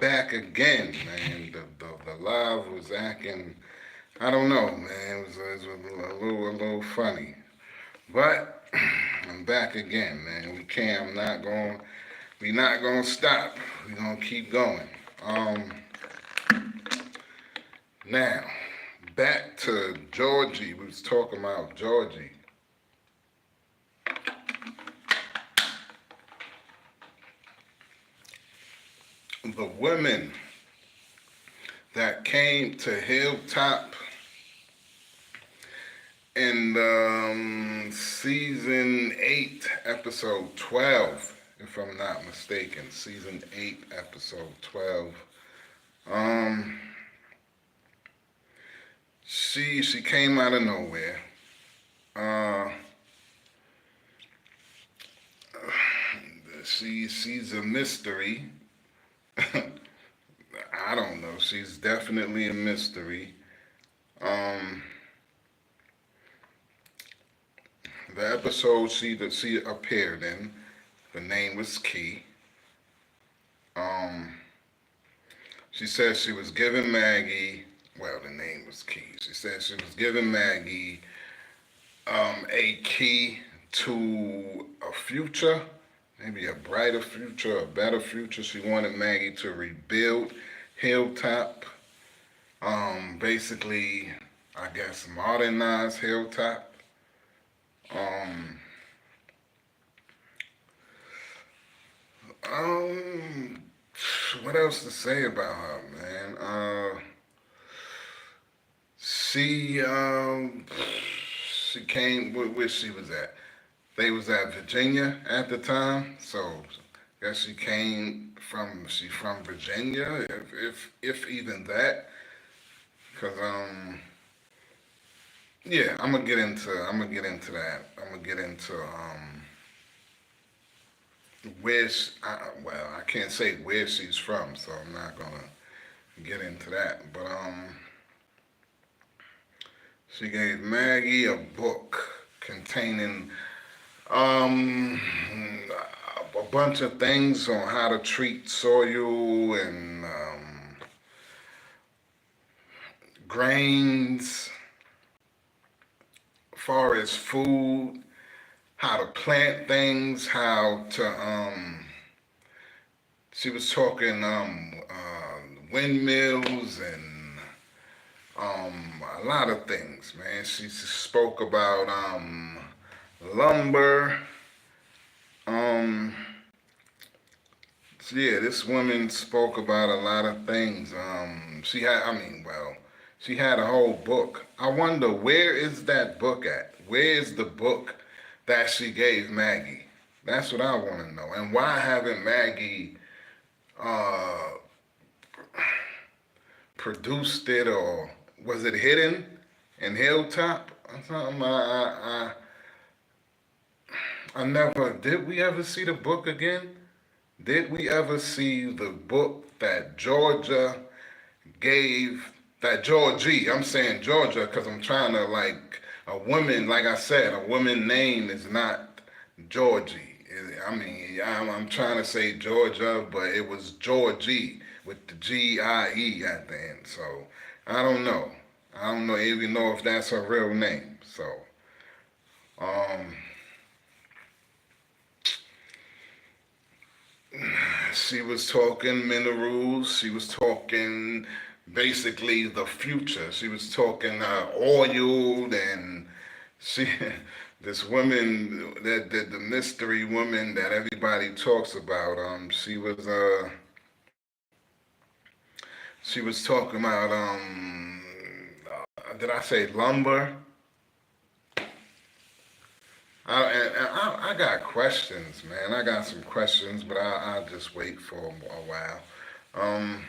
back again, man. The live was acting, I don't know, man. It was a little funny. But I'm back again, man. We not gonna stop. We gonna keep going. Um, Now, back to Georgie. We was talking about Georgie. The women that came to Hilltop in season 8, episode 12, if I'm not mistaken. Season 8, episode 12. Um, she came out of nowhere. Uh, she's a mystery. I don't know. She's definitely a mystery. Um, the episode she appeared in, the name was Key. Um, she said she was giving Maggie. Well, the name was Key. She said she was giving Maggie a key to a future, maybe a brighter future, a better future. She wanted Maggie to rebuild Hilltop. Basically, I guess modernize Hilltop. Um, um, what else to say about her, man? She she came where she was at. They was at Virginia at the time, so I guess she from Virginia, if even that. Cause yeah, I'm gonna get into that. I'm gonna get into where well, I can't say where she's from, so I'm not gonna get into that. But she gave Maggie a book containing um a bunch of things on how to treat soil and grains, far as food, how to plant things, how to she was talking windmills and a lot of things, man. She spoke about lumber. Um, so yeah, this woman spoke about a lot of things. She had a whole book. I wonder, where is that book at? Where is the book that she gave Maggie? That's what I want to know. And why haven't Maggie uh, produced it, or was it hidden in Hilltop or something? I never, did we ever see the book again? Did we ever see the book that Georgie, I'm saying Georgia because I'm trying to, like, a woman, like I said, a woman name is not Georgie. I'm trying to say Georgia, but it was Georgie with the G-I-E at the end. So, I don't know. I don't know even know if that's her real name. So, um, she was talking minerals. She was talking basically the future. She was talking oil, and she, this woman, the mystery woman that everybody talks about. She was talking about did I say lumber? I got questions, man. I got some questions, but I'll just wait for a while. Um,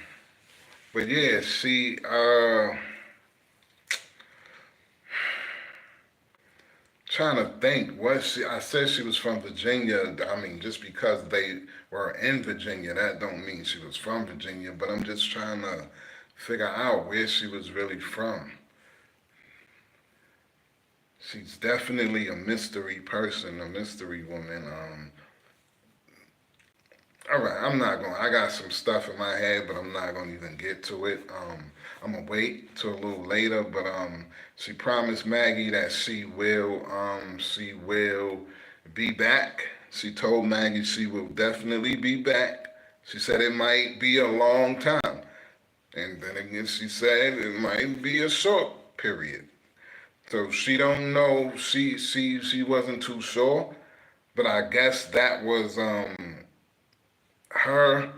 but yeah, trying to think, I said she was from Virginia. I mean, just because they were in Virginia, that don't mean she was from Virginia, but I'm just trying to figure out where she was really from. She's definitely a mystery person, a mystery woman. All right, I got some stuff in my head, but I'm not gonna even get to it. I'm gonna wait till a little later, but she promised Maggie that she will be back. She told Maggie she will definitely be back. She said it might be a long time, and then again she said it might be a short period. So she don't know. She wasn't too sure, but I guess that was her.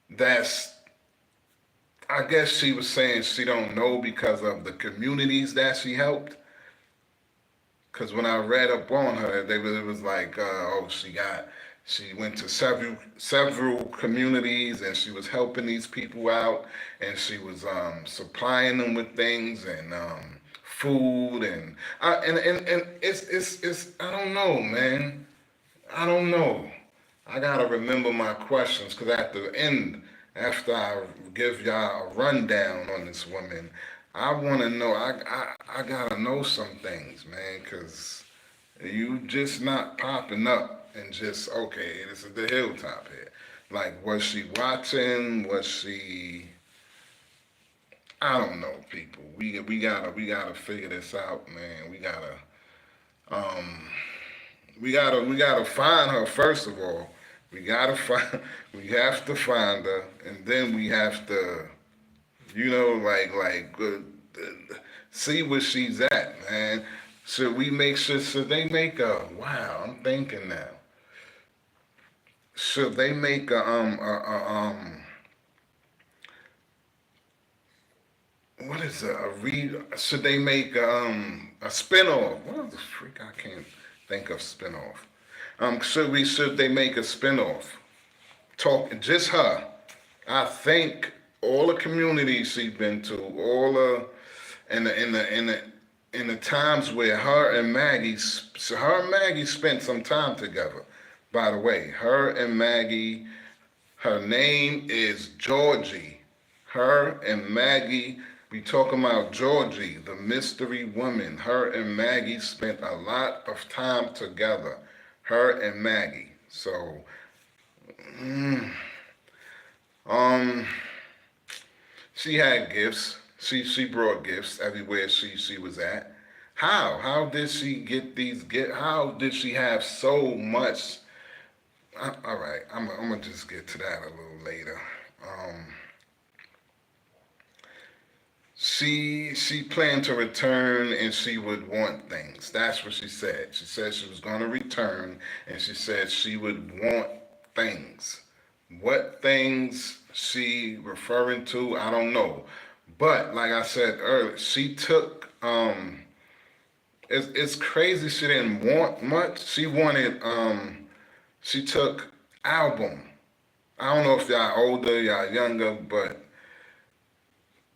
That's I guess she was saying she don't know because of the communities that she helped. Because when I read up on her, it was like, she went to several communities and she was helping these people out and she was supplying them with things and food and it's I don't know, man. I don't know. I gotta remember my questions because at the end, after I give y'all a rundown on this woman, I want to know. I gotta know some things, man, because you just not popping up and just okay. This is the hilltop here. Like, was she watching? Was she? I don't know, people. We gotta figure this out, man. Um we gotta find her first of all. We gotta find. We have to find her, and then we have to, see where she's at, man. Should we make sure? Should they make a? Wow, I'm thinking now. Should they make what is it? A read? Should they make a spinoff? What the freak? I can't think of spinoff. Should they make a spinoff? Talk just her. I think all the communities she's been to, all the in the times where her and Maggie spent some time together. By the way, her and Maggie, her name is Georgie. Her and Maggie, we talking about Georgie, the mystery woman. Her and Maggie spent a lot of time together. Her and Maggie. So, mm, um, she had gifts. She brought gifts everywhere she was at. How did she get these gifts? How did she have so much? All right, I'm gonna just get to that a little later. Um, she planned to return and she would want things. That's what she said. She said she was gonna return and she said she would want things. What things she referring to, I don't know. But like I said earlier, she took it's crazy she didn't want much. She took album. I don't know if y'all older, y'all younger, but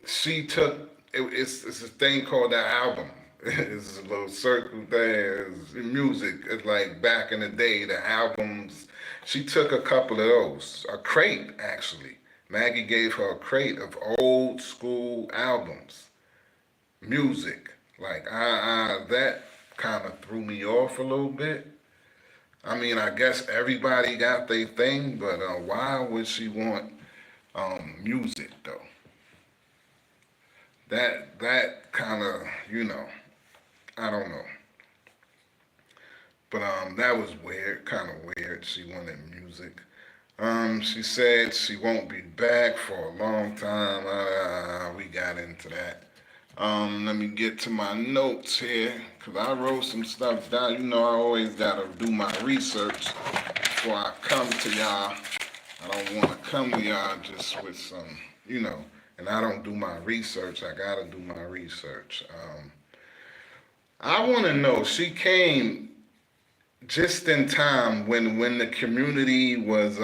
she took it's a thing called that album. It's a little circle there. It's music. It's like back in the day, the albums. She took a couple of those, a crate actually. Maggie gave her a crate of old school albums, music. Like that kind of threw me off a little bit. I mean, I guess everybody got their thing, but why would she want music though? That kind of I don't know, but that was weird, kind of weird. She wanted music. She said she won't be back for a long time. We got into that. Let me get to my notes here, because I wrote some stuff down. You know, I always got to do my research before I come to y'all. I don't want to come to y'all just with some, and I don't do my research. I got to do my research. I want to know, she came just in time when the community was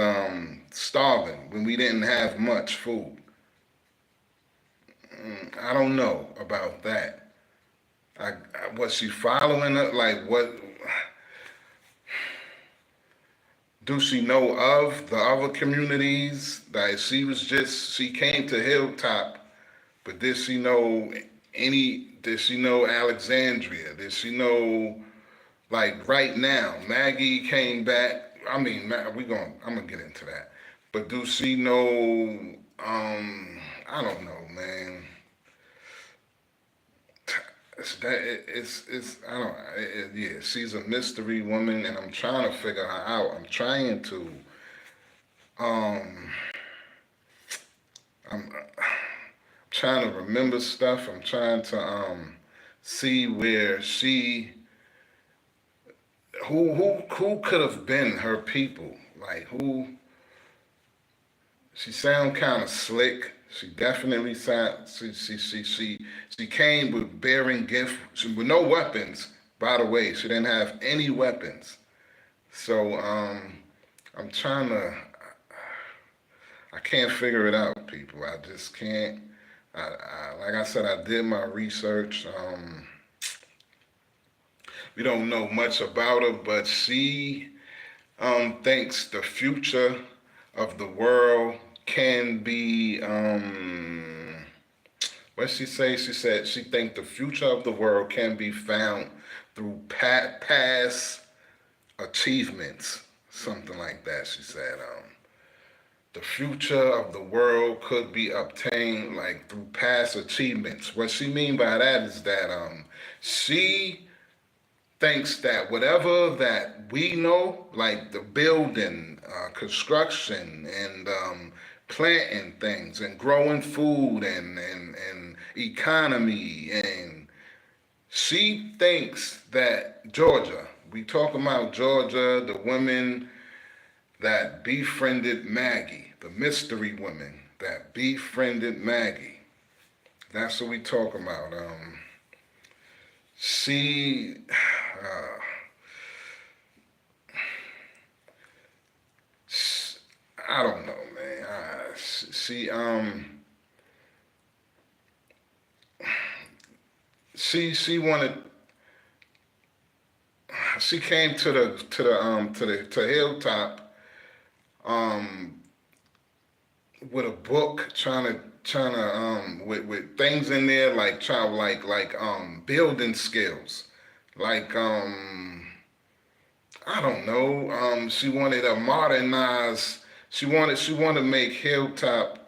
starving, when we didn't have much food. I don't know about that. Was she following it? Like, what do she know of the other communities? Like, she came to Hilltop, but did she know did she know Alexandria? Did she know, like, right now? Maggie came back I mean, I'm gonna get into that. But do she know? I don't know, man. It's I don't yeah. She's a mystery woman, and I'm trying to figure her out. Um, I'm trying to remember stuff. I'm trying to see where who could have been her people. Like who she sound kind of slick. She definitely sound. She came with bearing gifts with no weapons. By the way, she didn't have any weapons. So I'm trying to. I can't figure it out, people. I just can't. Like I said, I did my research. We don't know much about her, but she thinks the future of the world can be. What she say? She said she think the future of the world can be found through past achievements, something like that. She said. The future of the world could be obtained like through past achievements. What she mean by that is that she thinks that whatever that we know, like the building, construction, and planting things, and growing food, and economy, and she thinks that Georgia, we talk about Georgia, the women that befriended Maggie, the mystery woman that befriended Maggie. That's what we talk about. She, uh, I don't know, man. She wanted. She came to Hilltop um, with a book with things in there like building skills like I don't know she wanted to modernize she wanted to make Hilltop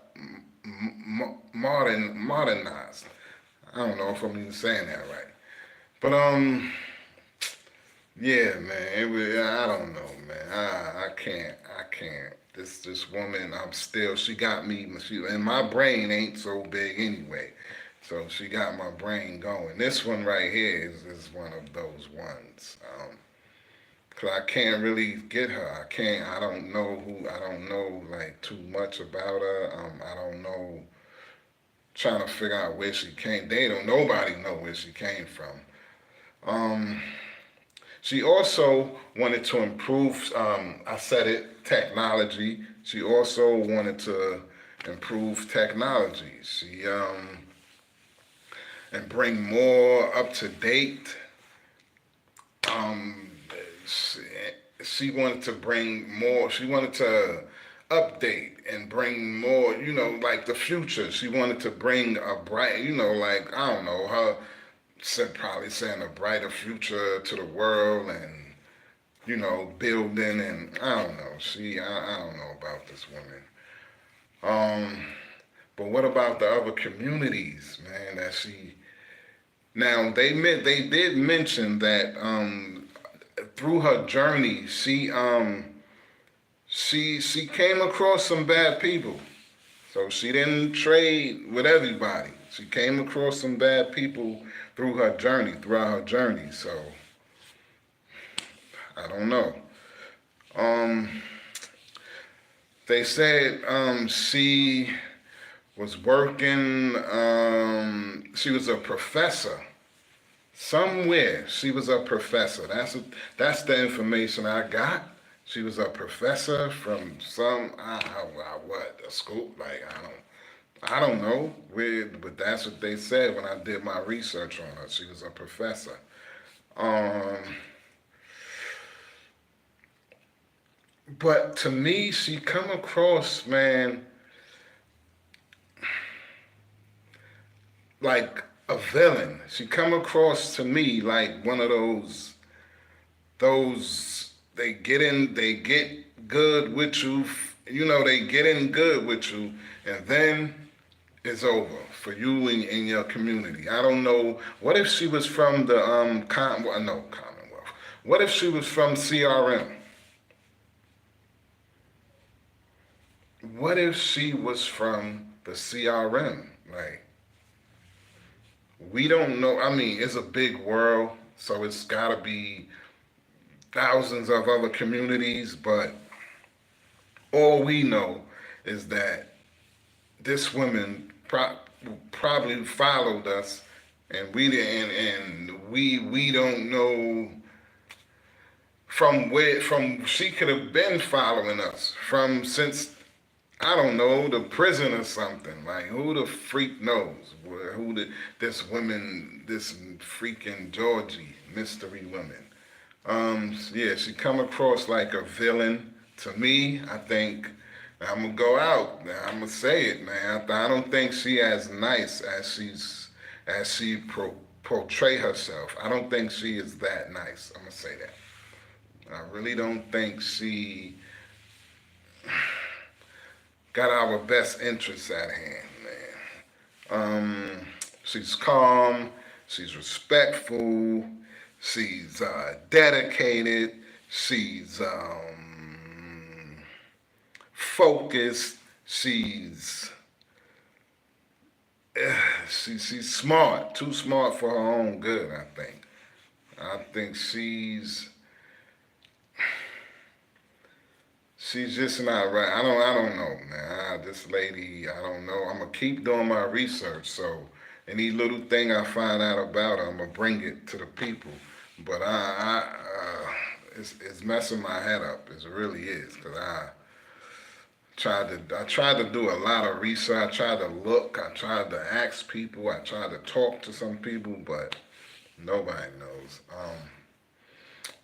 modernized. I don't know if I'm even saying that right, but yeah, man. I don't know, man. I can't. This woman, I'm still. She got me. And my brain ain't so big anyway, so she got my brain going. This one right here is one of those ones. 'Cause I can't really get her. I can't. I don't know who. I don't know like too much about her. I don't know. Trying to figure out where she came. They don't. Nobody know where she came from. Um. She also wanted to improve, I said it, technology. She also wanted to improve technology. And bring more up to date. Um, she, she wanted to bring more, she wanted to update and bring more, like the future. She wanted to bring a bright, like, I don't know, her probably saying a brighter future to the world and building and I don't know. I don't know about this woman. Um, but what about the other communities, man? That she now they did mention that through her journey she came across some bad people. So she didn't trade with everybody. She came across some bad people throughout her journey. So I don't know. Um, they said she was working. She was a professor somewhere. She was a professor. That's the information I got. She was a professor from a school? Like I don't know where, but that's what they said when I did my research on her. She was a professor. Um, but to me, she come across, man, like a villain. She come across to me like one of those they get good with you, they get in good with you, and then it's over for you and your community. I don't know. What if she was from the Commonwealth? What if she was from CRM? What if she was from the CRM? Like, we don't know. I mean, it's a big world, so it's gotta be thousands of other communities, but all we know is that this woman probably followed us, and we didn't, and we don't know from where, from she could have been following us from since, I don't know, the prison or something. Like, who the freak knows this woman, this freaking Georgie Mystery woman. Yeah, she come across like a villain to me. I think I'm gonna go out. I'm gonna say it, man. I don't think she as nice as she portray herself. I don't think she is that nice. I'm gonna say that. I really don't think she got our best interests at hand, man. She's calm. She's respectful. She's dedicated. She's focused. She's smart. Too smart for her own good, I think. I think she's just not right. I don't know, man. This lady, I don't know. I'm gonna keep doing my research. So any little thing I find out about her, I'm gonna bring it to the people. But it's messing my head up. It really is, cause I tried to do a lot of research. I tried to look. I tried to ask people. I tried to talk to some people, but nobody knows.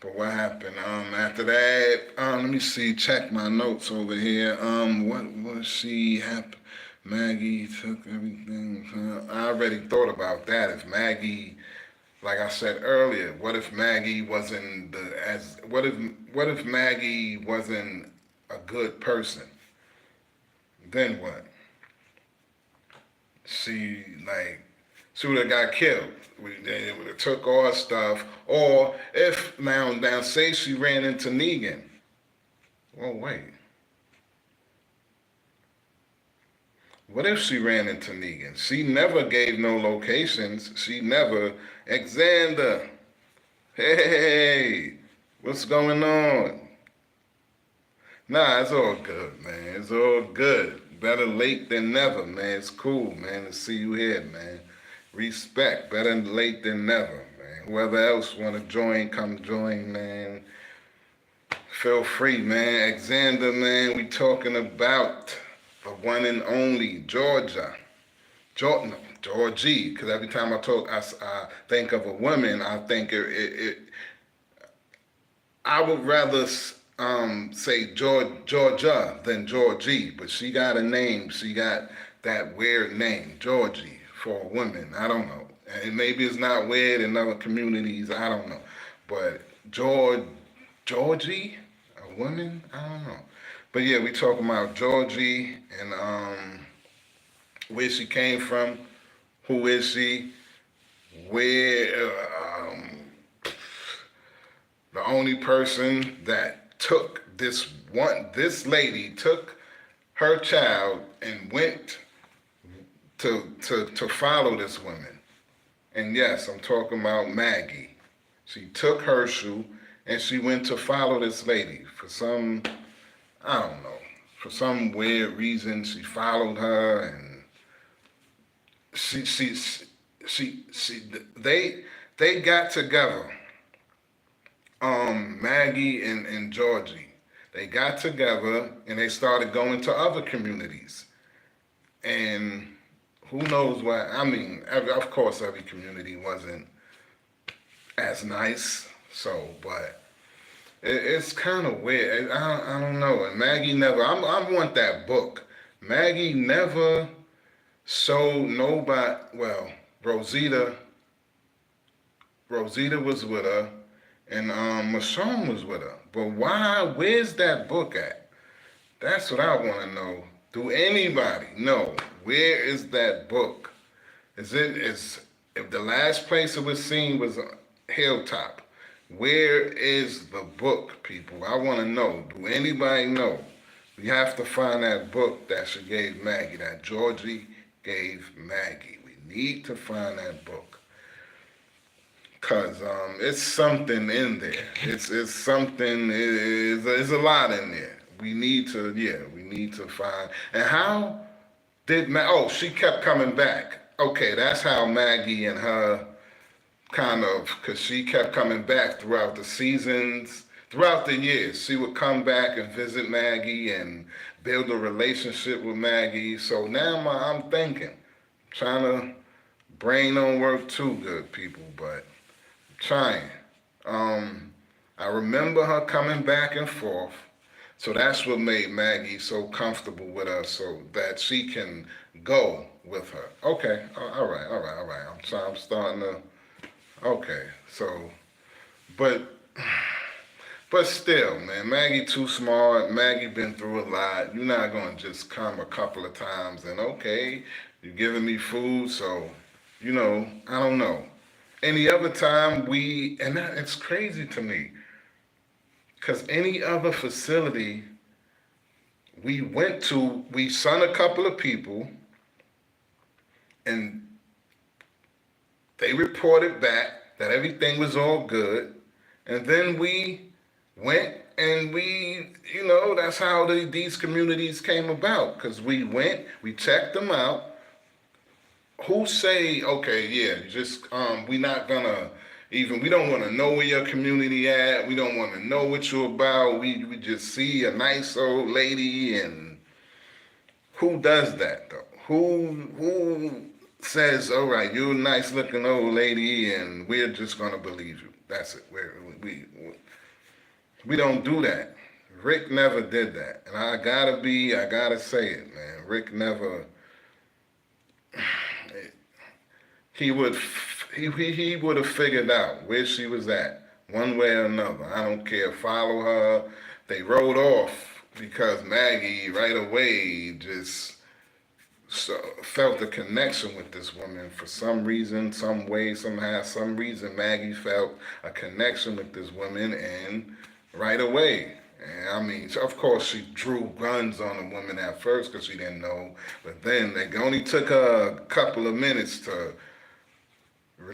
But what happened? After that, let me see. Check my notes over here. What was she happened? Maggie took everything. I already thought about that. If Maggie, like I said earlier, what if Maggie wasn't what if Maggie wasn't a good person? Then what? She would have got killed. They would have took all her stuff. Or if now say she ran into Negan. Well, wait. What if she ran into Negan? She never gave no locations. She never. Xander, hey, what's going on? Nah, it's all good, man. It's all good. Better late than never, man. It's cool, man, to see you here, man. Respect. Better late than never, man. Whoever else want to join, come join, man. Feel free, man. Xander, man, we talking about the one and only Georgia. Georgie, because every time I think of a woman, I think I would rather say Georgia than Georgie, but she got a name. She got that weird name, Georgie, for a woman. I don't know. And maybe it's not weird in other communities. I don't know. But Georgie, a woman? I don't know. But yeah, we talking about Georgie and where she came from, who is she, where the only person that took this lady took her child and went to follow this woman. And yes, I'm talking about Maggie. She took Herschel and she went to follow this lady for some, I don't know, for some weird reason. She followed her, and they got together. Maggie and Georgie, they got together and they started going to other communities. And who knows what, I mean, of course every community wasn't as nice, but it's kind of weird. I don't know. And Maggie never, I want that book. Maggie never showed nobody, well, Rosita was with her, and Michonne was with her. But why? Where's that book at? That's what I want to know. Do anybody know where is that book? Is if the last place it was seen was Hilltop? Where is the book, people? I want to know. Do anybody know? We have to find that book that she gave Maggie, that Georgie gave Maggie. We need to find that book. Cause it's something in there. It's something. It's a lot in there. We need to find. And how did she kept coming back. Okay, that's how Maggie and her kind of, because she kept coming back throughout the seasons, throughout the years. She would come back and visit Maggie and build a relationship with Maggie. So now I'm thinking, trying to, brain don't work too good, people, but trying. I remember her coming back and forth. So that's what made Maggie so comfortable with her, so that she can go with her. Okay, all right. I'm starting to. Okay, so, but still, man, Maggie too smart. Maggie been through a lot. You're not gonna just come a couple of times and okay, you're giving me food, so I don't know. Any other time it's crazy to me. Because any other facility we went to, we sent a couple of people and they reported back that everything was all good. And then we went and that's how these communities came about. Because we went, we checked them out. Who say, okay, yeah, just, we not gonna, we don't want to know where your community at. We don't want to know what you're about. We just see a nice old lady, and who does that though? Who says, all right, you're a nice looking old lady, and we're just gonna believe you? That's it. We don't do that. Rick never did that, and I gotta say it, man. Rick never. He would have figured out where she was at, one way or another. I don't care. Follow her. They rode off because Maggie right away just felt a connection with this woman for some reason, some way, somehow, some reason. Maggie felt a connection with this woman, and right away. And of course, she drew guns on the woman at first because she didn't know, but then they only took her a couple of minutes to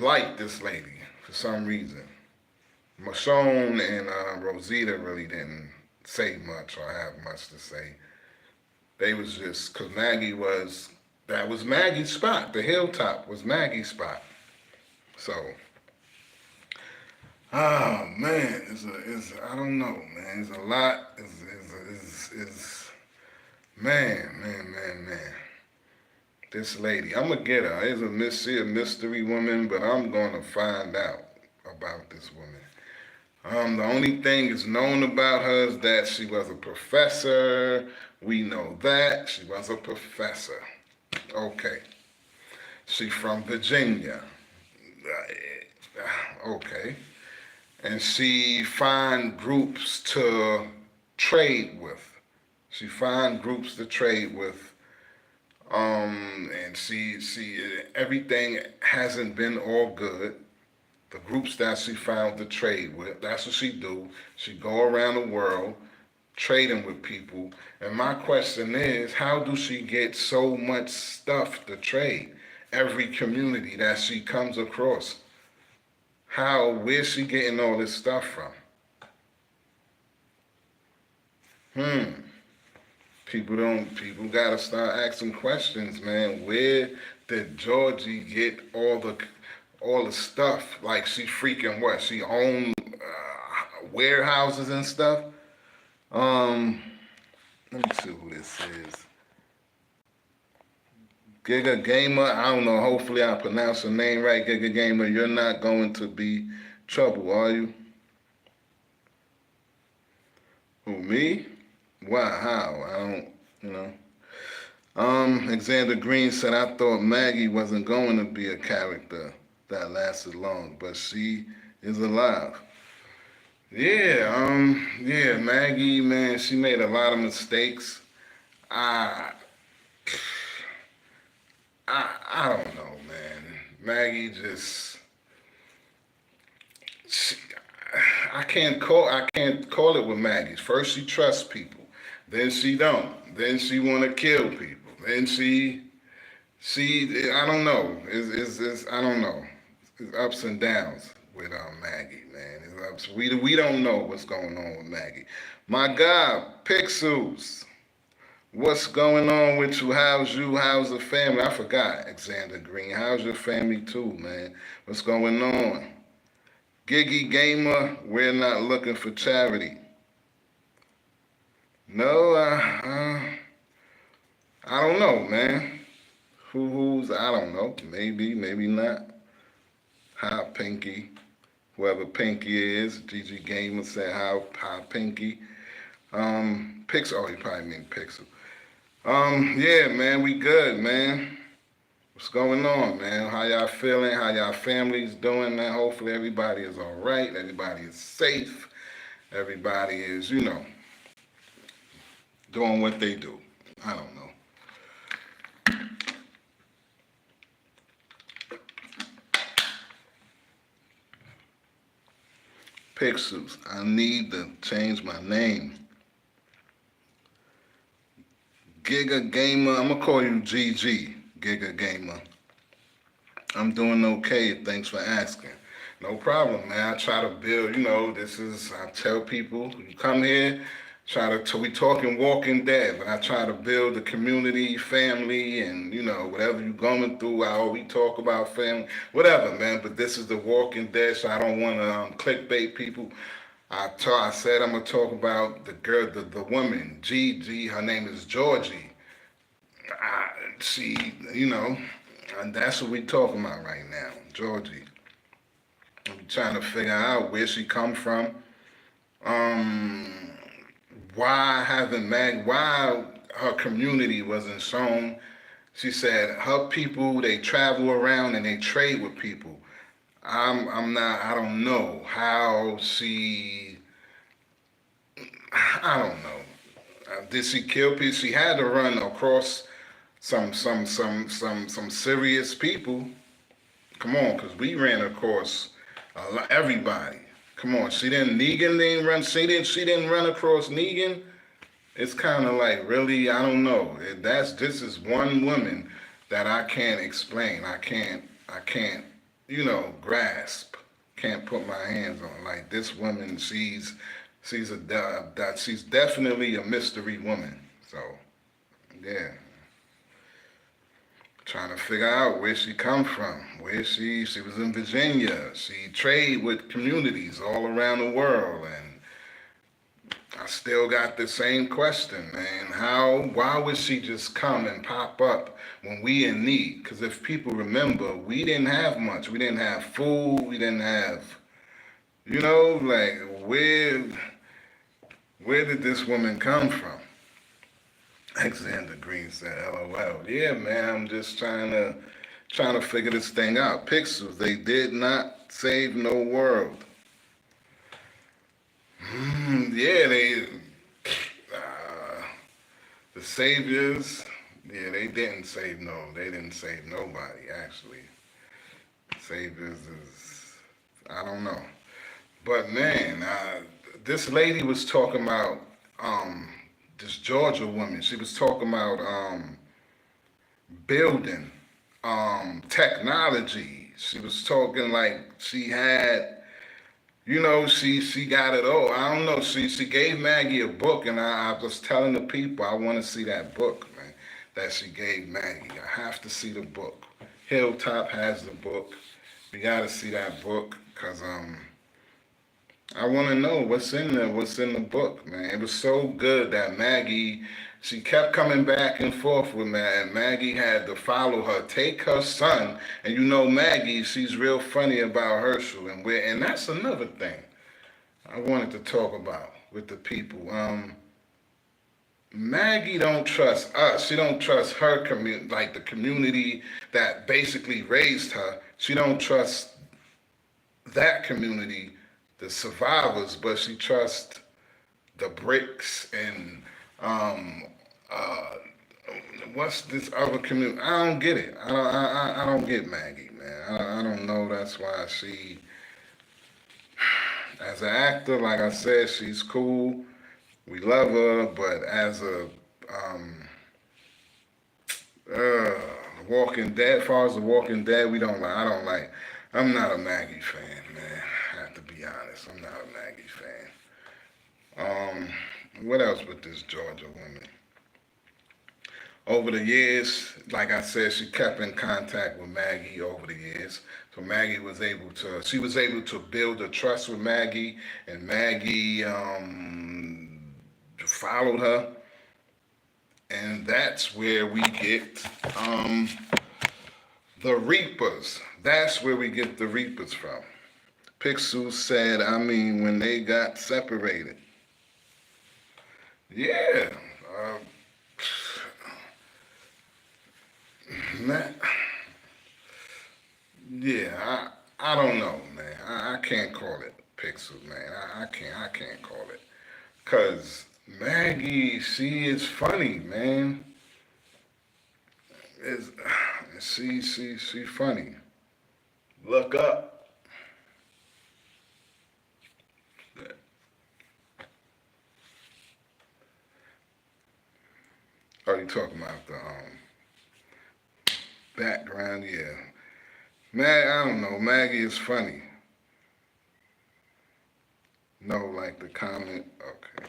like this lady for some reason. Michonne and Rosita really didn't say much or have much to say. They was just, because that was Maggie's spot. The Hilltop was Maggie's spot. So, oh man, I don't know, man. It's a lot. Man. This lady, I'm gonna get her. She's a mystery woman, but I'm gonna find out about this woman. The only thing is known about her is that she was a professor. We know that she was a professor. Okay. She from Virginia. Okay. And she find groups to trade with. And everything hasn't been all good. The groups that she found to trade with, that's what she do. She go around the world trading with people. And my question is, how do she get so much stuff to trade? Every community that she comes across. Where's she getting all this stuff from? People gotta start asking questions, man. Where did Georgie get all the stuff? Like she freaking what? She owned warehouses and stuff. Let me see who this is. Giga Gamer, I don't know. Hopefully I pronounced her name right. Giga Gamer, you're not going to be trouble, are you? Who, me? Why? How? I don't. Alexander Green said, I thought Maggie wasn't going to be a character that lasted long, but she is alive. Yeah, Maggie, man, she made a lot of mistakes. I, I don't know, man. Maggie just, she, I can't call it with Maggie. First she trusts people, then she don't, then she want to kill people, then I don't know. I don't know. It's ups and downs with Maggie, man. We don't know what's going on with Maggie. My God, Pixels, what's going on with you? How's you? How's the family? I forgot, Alexander Green. How's your family too, man? What's going on? Giggy Gamer, we're not looking for charity. No, I don't know, man. Who's I don't know. Maybe not. Hi, Pinky. Whoever Pinky is, GG Gamer said hi, Pinky. Pixel. Oh, you probably mean Pixel. Yeah, man, we good, man. What's going on, man? How y'all feeling? How y'all families doing, man? Hopefully everybody is all right. Everybody is safe. Everybody is, doing what they do. I don't know. Pixels, I need to change my name. Giga Gamer, I'm gonna call you GG, Giga Gamer. I'm doing okay, thanks for asking. No problem, man. I try to build, I tell people, you come here, we talking Walking Dead, but I try to build a community, family, and, whatever you're going through, we talk about family, whatever, man. But this is the Walking Dead, so I don't want to clickbait people. I said I'm going to talk about the girl, the woman, G, her name is Georgie. And that's what we talking about right now, Georgie. I'm trying to figure out where she come from. Why her community wasn't shown. She said her people, they travel around and they trade with people. I don't know how I don't know. Did she kill people? She had to run across some serious people. Come on, cause we ran across everybody. Come on, Negan didn't run. She didn't run across Negan. It's kind of like really, I don't know. This is one woman that I can't explain. I can't, grasp. Can't put my hands on. Like this woman, she's definitely a mystery woman. So, yeah. Trying to figure out where she come from. Where she was in Virginia. She trade with communities all around the world, and I still got the same question, man. Why would she just come and pop up when we in need? Because if people remember, we didn't have much. We didn't have food. We didn't have, like where did this woman come from? Alexander Green said, LOL. Yeah, man, I'm just trying to figure this thing out. Pixels, they did not save no world. Yeah, the saviors, yeah, they didn't save nobody, actually. Saviors I don't know. But man, this lady was talking about, this Georgia woman, she was talking about building, technology. She was talking like she had, she got it all. I don't know. She gave Maggie a book, and I was telling the people I want to see that book, man, that she gave Maggie. I have to see the book. Hilltop has the book. We got to see that book because I want to know what's in there, what's in the book, man. It was so good that Maggie, she kept coming back and forth with me, and Maggie had to follow her, take her son, and Maggie, she's real funny about Herschel, and that's another thing I wanted to talk about with the people. Maggie don't trust us. She don't trust her community, like the community that basically raised her. She don't trust that community the survivors, but she trusts the bricks and um, uh, what's this other community? I don't get it. I don't get Maggie, man. I don't know. That's why she, as an actor, like I said, she's cool. We love her, but as a uh, Walking Dead, as far as the Walking Dead, we don't like. I don't like. I'm not a Maggie fan, man. I have to be honest. I'm not a Maggie fan. What else with this Georgia woman? Over the years, like I said, she kept in contact with Maggie over the years. So Maggie was able to, she was able to build a trust with Maggie, and Maggie followed her, and that's where we get the Reapers. That's where we get the Reapers from. Pixel said, I mean, when they got separated. Yeah. Man, yeah, I don't know, man. I can't call it Pixel, man. I can't call it. Cause Maggie, she is funny, man. Is she funny. Look up. Oh, you talking about the background? Yeah. I don't know. Maggie is funny. No, like the comment. Okay.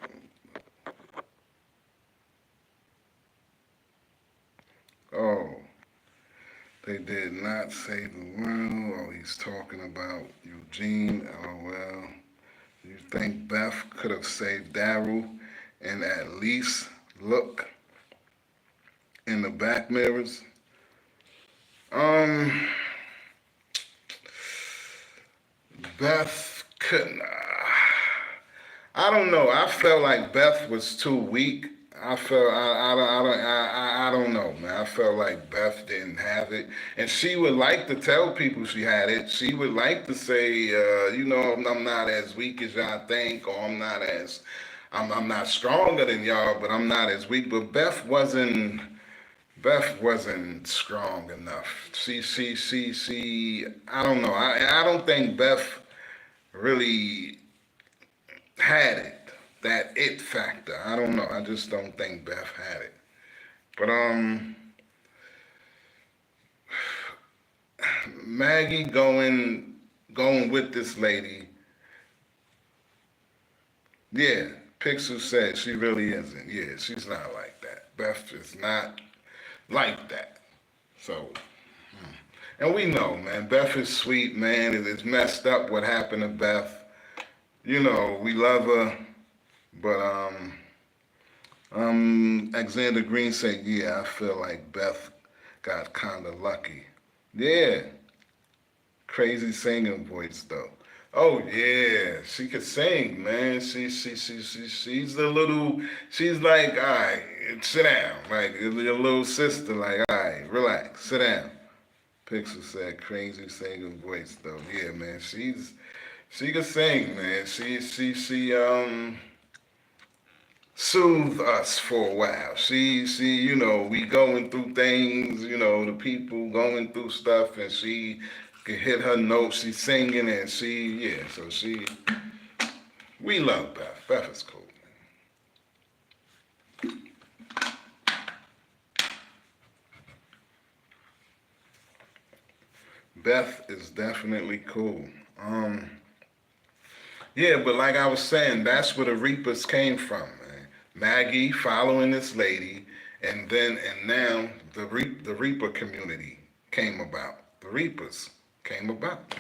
Oh, they did not save the world. Oh, he's talking about Eugene. Oh, well. You think Beth could have saved Daryl and at least look in the back mirrors? Beth couldn't. I don't know. I felt like Beth was too weak. I don't know, man. I felt like Beth didn't have it, and she would like to tell people she had it. She would like to say, I'm not as weak as y'all think, or I'm not stronger than y'all, but I'm not as weak. But Beth wasn't strong enough. I don't know. I don't think Beth really had it, that it factor. I don't know. I just don't think Beth had it. But Maggie going with this lady. Yeah, Pixel said she really isn't. Yeah, she's not like that. Beth is not like that. So, and we know, man, Beth is sweet, man. It is messed up what happened to Beth. You know, we love her, but Alexander Green said, yeah, I feel like Beth got kind of lucky. Yeah, crazy singing voice though. Oh yeah, she could sing, man. She's the little. She's like, all right, sit down. Like your little sister, like, all right, relax, sit down. Pixel said, crazy singing voice though. Yeah, man, she could sing, man. She soothed us for a while. We going through things, the people going through stuff, and she can hit her notes. She's singing, and we love Beth. Beth is cool, man. Beth is definitely cool. Yeah, but like I was saying, that's where the Reapers came from, man. Maggie following this lady, and now the Reaper community came about. The Reapers came about.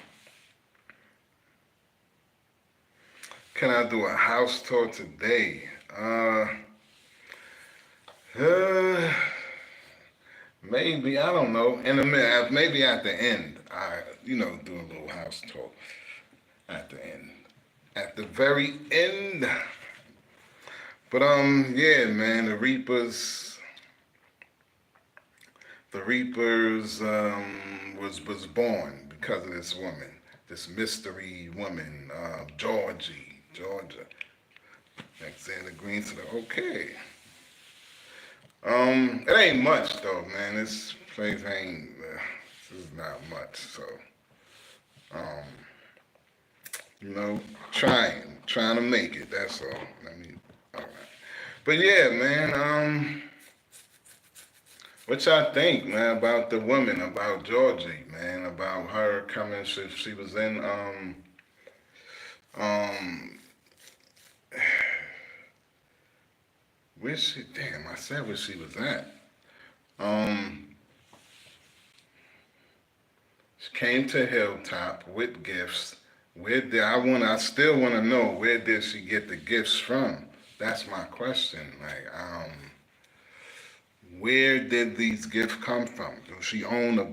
Can I do a house tour today? Maybe, I don't know. In a minute, maybe at the end, do a little house tour at the end. At the very end. But yeah, man, the Reapers was born because of this woman. this mystery woman, Georgie, Georgia. Alexander Green said, okay. It ain't much though, man. This place ain't, this is not much, so, um, you know, trying to make it, that's all. All right. But yeah, man, what y'all think, man, about the woman, about Georgie, man, about her coming, she was in, I said where she was at. Um, she came to Hilltop with gifts. I still want to know, where did she get the gifts from? That's my question. Like, where did these gifts come from? Does she own a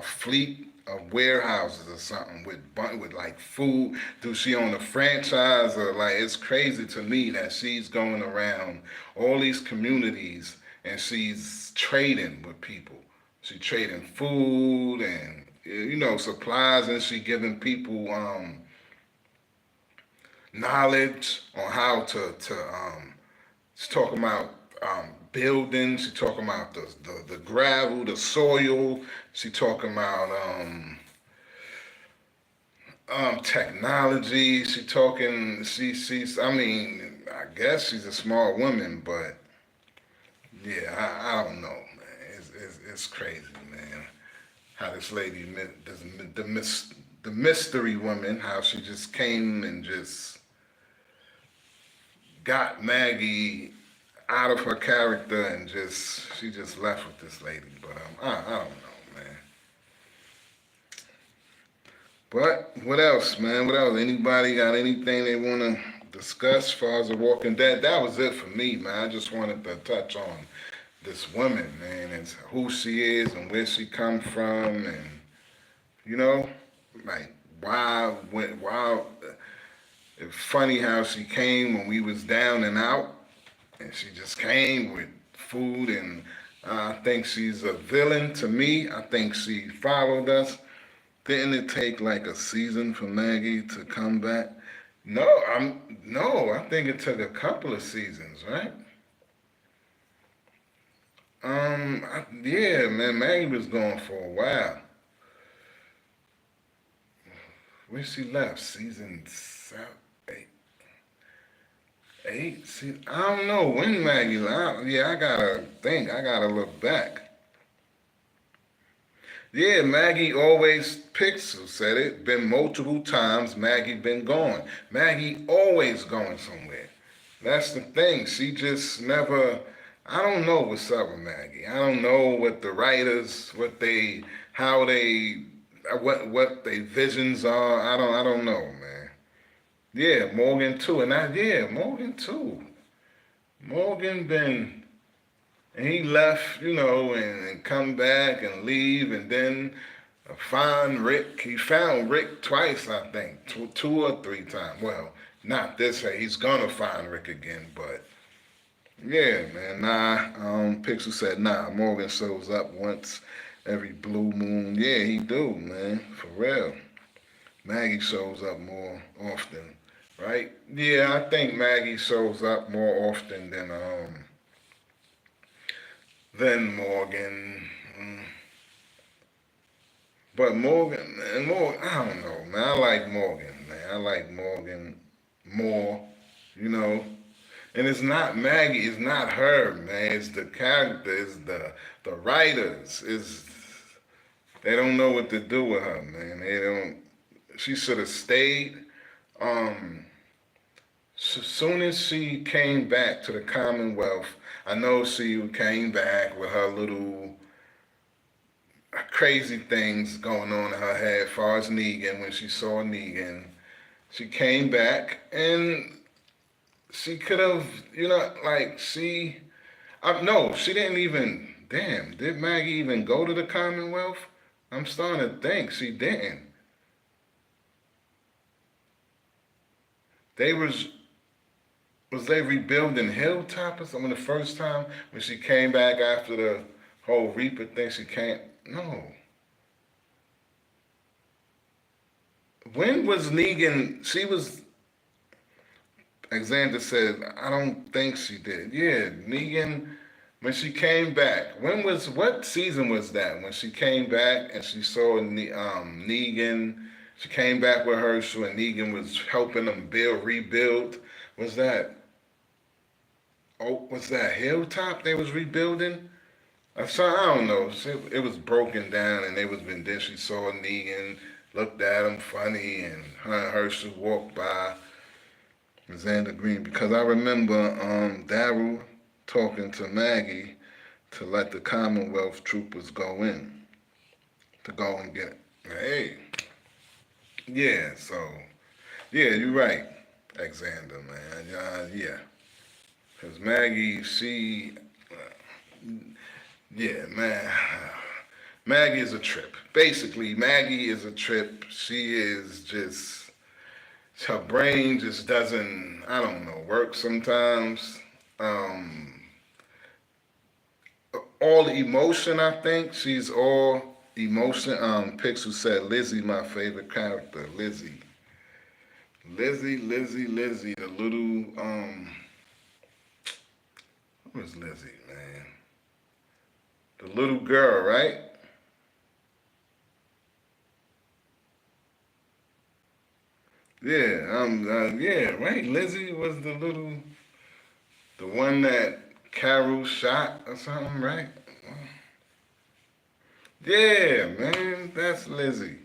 fleet of warehouses or something with like food? Do she own a franchise? Or like, it's crazy to me that she's going around all these communities and she's trading with people. She trading food and, you know, supplies, and she giving people knowledge on how to she's talking about buildings. She's talking about the gravel, the soil. She's talking about technology. She's I mean, I guess she's a smart woman, but yeah, I don't know, man. It's crazy, man. How this lady, the mystery woman, how she just came and just got Maggie out of her character and she just left with this lady. But I don't know, man. But what else, man? What else? Anybody got anything they want to discuss as far as The Walking Dead? That was it for me, man. I just wanted to touch on this woman, man, and who she is and where she come from, and you know, like why. It's funny how she came when we was down and out, and she just came with food, and I think she's a villain to me. I think she followed us. Didn't it take like a season for Maggie to come back? No, I think it took a couple of seasons, right? Yeah, man, Maggie was gone for a while. Where she left? Season 7, 8. Eight? See, I don't know when Maggie left. Yeah, I gotta think. I gotta look back. Yeah, Maggie always picks, said it, been multiple times Maggie been gone. Maggie always going somewhere. That's the thing. She just never, I don't know what's up with Maggie. I don't know what the writers, how they, what their visions are. I don't know, man. Yeah, Morgan too. Morgan too. Morgan been, and he left, you know, and come back and leave, and then find Rick. He found Rick twice, I think, two or three times. Well, not this way. He's gonna find Rick again, but yeah, man. Pixel said nah. Morgan shows up once every blue moon. Yeah, he do, man, for real. Maggie shows up more often, right? Yeah, I think Maggie shows up more often than Morgan. But I don't know, man. I like Morgan, man. I like Morgan more, you know. And it's not Maggie, it's not her, man. It's the character, it's the writers. They don't know what to do with her, man. They don't. She should have stayed. As soon as she came back to the Commonwealth, I know she came back with her little crazy things going on in her head as far as Negan. When she saw Negan, she came back and she could have, you know, like no, she didn't even, damn, did Maggie even go to the Commonwealth? I'm starting to think she didn't. They was they rebuilding Hilltop or something the first time when she came back after the whole Reaper thing? She can't, no. when was Negan? She was. Alexander said, I don't think she did. Yeah, Negan. When she came back, what season was that? When she came back and she saw Negan, she came back with Herschel and Negan was helping them rebuild. Was that? Oh, was that Hilltop they was rebuilding? I don't know. It was broken down and they was been there. She saw Negan, looked at him funny, and her and Herschel walked by Xander Green because I remember Daryl talking to Maggie to let the Commonwealth troopers go in to go and get. Hey, yeah. So yeah, you're right, Alexander, man. Yeah, because Maggie, yeah, man. Maggie is a trip. Basically, Maggie is a trip. She is just, her brain just doesn't, I don't know, work sometimes. Um, all emotion, I think. She's all emotion. Pixel said Lizzie, my favorite character. Lizzie. Lizzie. The little, who is Lizzie, man? The little girl, right? Yeah, yeah, right. Lizzie was the one that Carol shot or something, right? Yeah, man, that's Lizzie.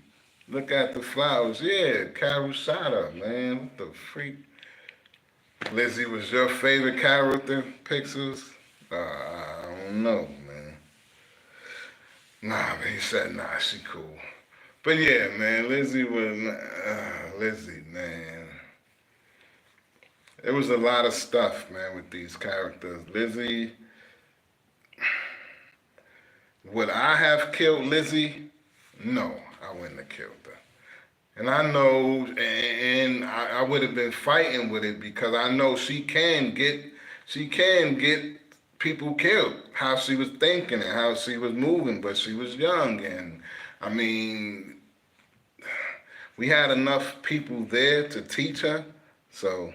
Look at the flowers. Yeah, Carol shot her, man. What the freak? Lizzie was your favorite character, Pixels? I don't know, man. Nah, man, he said, nah, she cool. But yeah, man, Lizzie, man. There was a lot of stuff, man, with these characters. Lizzie, would I have killed Lizzie? No, I wouldn't have killed her. And I know, and I would have been fighting with it because I know she can get people killed. How she was thinking and how she was moving, but she was young, and I mean, we had enough people there to teach her. So,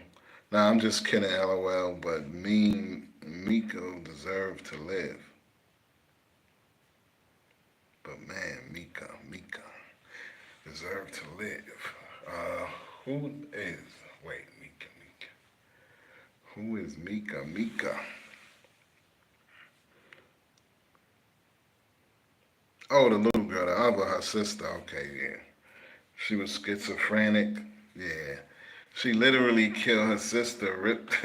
now I'm just kidding, LOL. But Miko deserved to live. But man, Mika deserved to live. Who is? Wait, Mika. Who is Mika? Oh, the little girl, the other, her sister. Okay, yeah. She was schizophrenic. Yeah. She literally killed her sister, ripped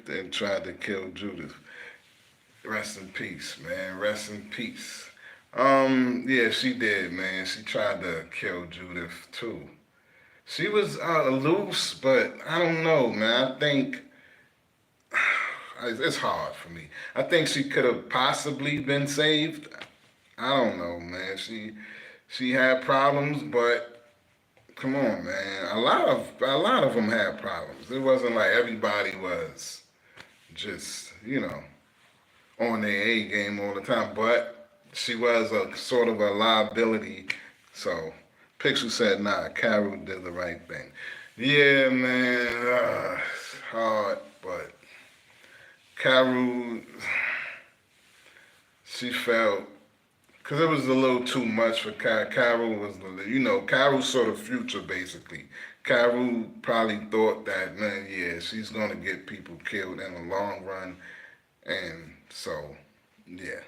and tried to kill Judith. Rest in peace, man. Rest in peace. Yeah, she did, man. She tried to kill Judith too. She was loose, but I don't know, man. I think it's hard for me. I think she could have possibly been saved. I don't know, man. She had problems, but come on, man. A lot of them had problems. It wasn't like everybody was just on their A game all the time, but she was a sort of a liability. So Pixel said, nah, Carol did the right thing. Yeah, man, it's hard, but Carol, she felt, because it was a little too much for Carol. Carol was, Carol's sort of future, basically. Carol probably thought that, man, yeah, she's going to get people killed in the long run. And so, yeah.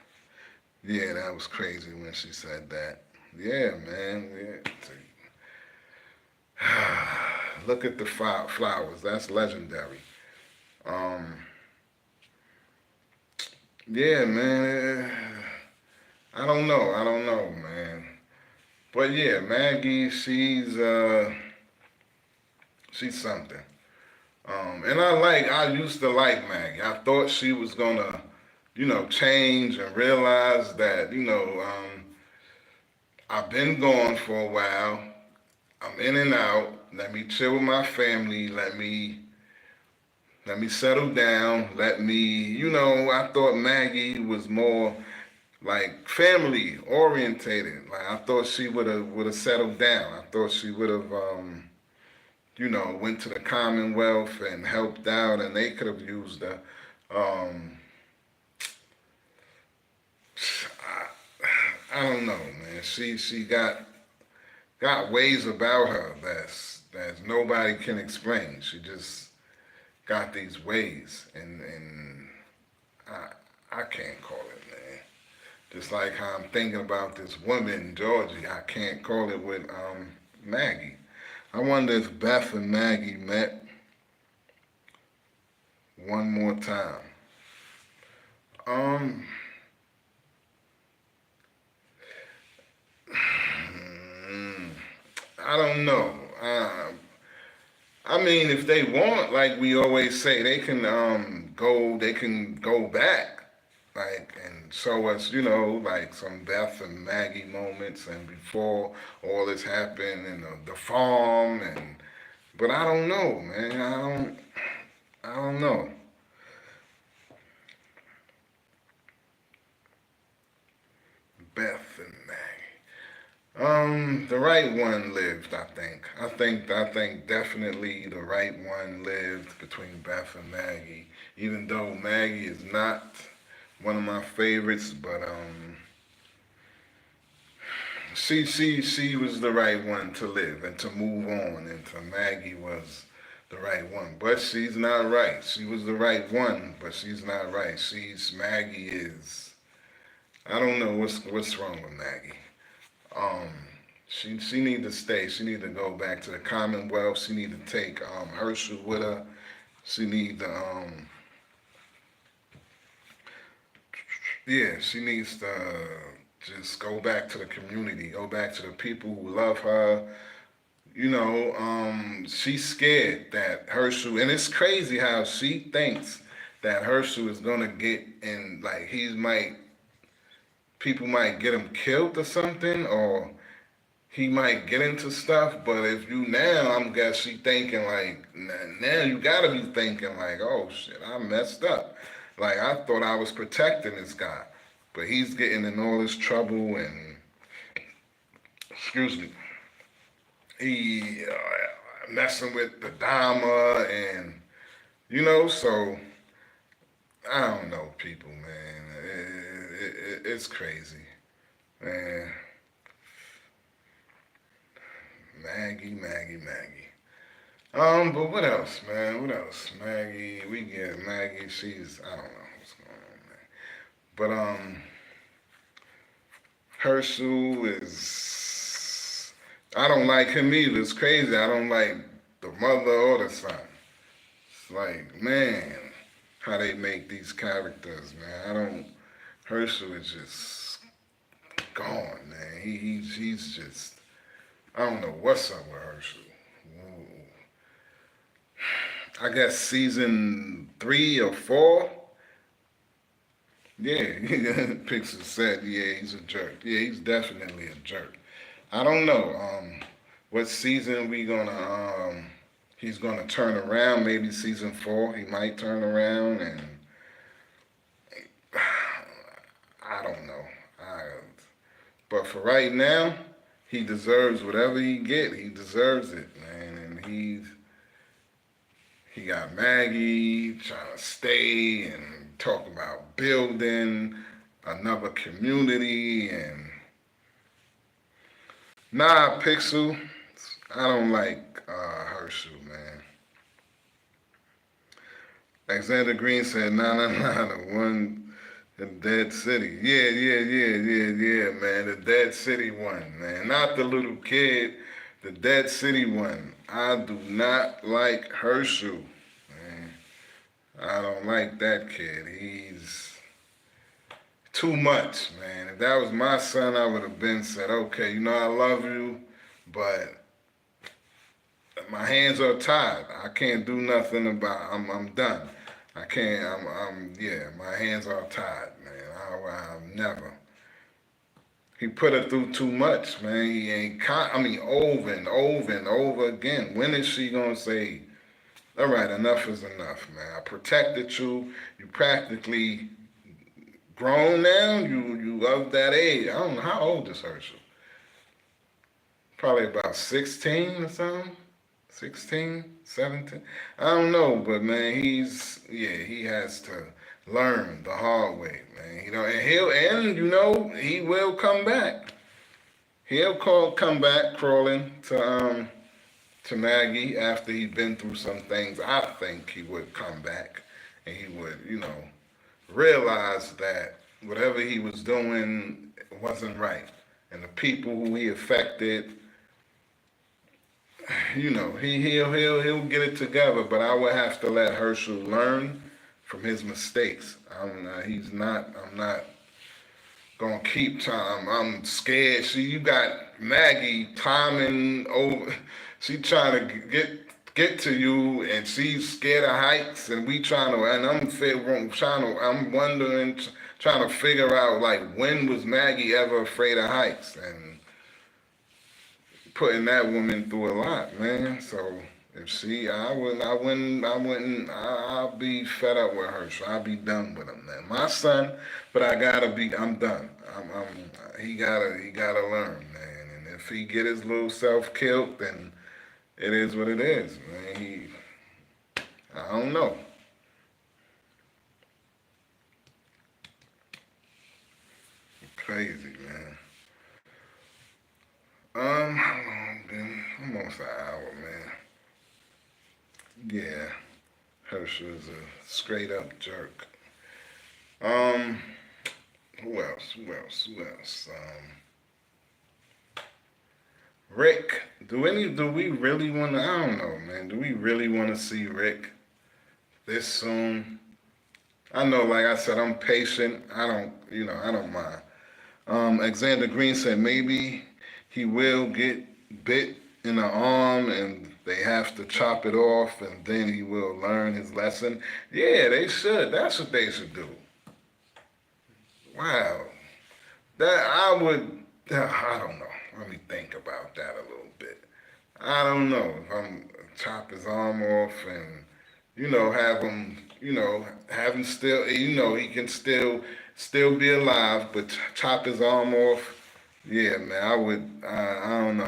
Yeah, that was crazy when she said that. Yeah, man. Yeah. Look at the flowers. That's legendary. Um, yeah, man. I don't know, man. But yeah, Maggie, she's something. And I used to like Maggie. I thought she was gonna, change and realize that, I've been gone for a while. I'm in and out. Let me chill with my family. Let me settle down. I thought Maggie was more like family orientated. Like I thought she would have settled down. I thought she would have went to the Commonwealth and helped out, and they could have used her. Um, I don't know, man. She got ways about her that's nobody can explain. She just got these ways, and I can't call it, man. Just like how I'm thinking about this woman, Georgie, I can't call it with Maggie. I wonder if Beth and Maggie met one more time. Um, I don't know. I mean, if they want, like we always say, they can go back, like, and show us, like some Beth and Maggie moments, and before all this happened, and the farm, but I don't know, man. I don't know. Beth and Maggie. The right one lived, I think. I think definitely the right one lived between Beth and Maggie. Even though Maggie is not one of my favorites, but she was the right one to live and to move on, and to Maggie was the right one. But she's not right. She was the right one, but she's not right. Maggie is, I don't know what's wrong with Maggie. Um, she need to stay. She need to go back to the Commonwealth. She need to take Herschel with her. She need to yeah. She needs to just go back to the community. Go back to the people who love her. She's scared that Herschel, and it's crazy how she thinks that Herschel is gonna get in, like people might get him killed or something, or he might get into stuff. But if you now, I'm guess she thinking like, now you gotta be thinking like, oh shit, I messed up. Like I thought I was protecting this guy, but he's getting in all this trouble, and excuse me, he messing with the Dama, and so I don't know, people, man. It's crazy, man. Maggie. But what else, man? What else? Maggie, we get Maggie. I don't know what's going on, man. But Herschel is, I don't like him either. It's crazy. I don't like the mother or the son. It's like, man, how they make these characters, man. Herschel is just gone, man. He's just, I don't know what's up with Herschel. I guess season 3 or 4. Yeah, Pixel said, yeah, he's a jerk. Yeah, he's definitely a jerk. I don't know. What season he's gonna turn around? Maybe season 4, he might turn around, and I don't know. But for right now, he deserves whatever he get. He deserves it, man. And he got Maggie trying to stay and talk about building another community, and nah, Pixel, I don't like Herschel, man. Alexander Green said, nah, the one, the Dead City. Yeah, man, the Dead City one, man. Not the little kid, the Dead City one. I do not like Herschel, man. I don't like that kid. He's too much, man. If that was my son, I would have been said, okay, I love you, but my hands are tied. I can't do nothing about. I'm done. I can't. Yeah. My hands are tied, man. I'm never. He put her through too much, man. He ain't. Over and over and over again. When is she gonna say, "All right, enough is enough, man. I protected you. You practically grown now. You of that age. I don't know how old is Herschel. Probably about 16 or something. 16, 17. I don't know, but man, he has to learn the hard way, man. He will come back. Come back crawling to Maggie after he'd been through some things. I think he would come back and he would, realize that whatever he was doing wasn't right. And the people who he affected, he'll get it together, but I would have to let Herschel learn from his mistakes. I'm not gonna keep time. I'm scared. See, you got Maggie timing over. She trying to get to you, and she's scared of heights, and I'm wondering, trying to figure out like when was Maggie ever afraid of heights, and putting that woman through a lot, man. So if I'll be fed up with her. So I'll be done with him, man. My son, but I'm done. He gotta learn, man. And if he get his little self killed, then it is what it is, man. I don't know. Crazy, man. How long been? Almost an hour, man. Yeah, Herschel is a straight up jerk. Who else? Rick. Do we really want to? I don't know, man. Do we really want to see Rick this soon? I know, like I said, I'm patient. I don't mind. Alexander Green said maybe he will get bit in the arm and they have to chop it off and then he will learn his lesson. Yeah, they should. That's what they should do. Wow. I don't know. Let me think about that a little bit. I don't know if I'm chop his arm off and, have him still, he can still be alive, but chop his arm off. Yeah, man, I don't know,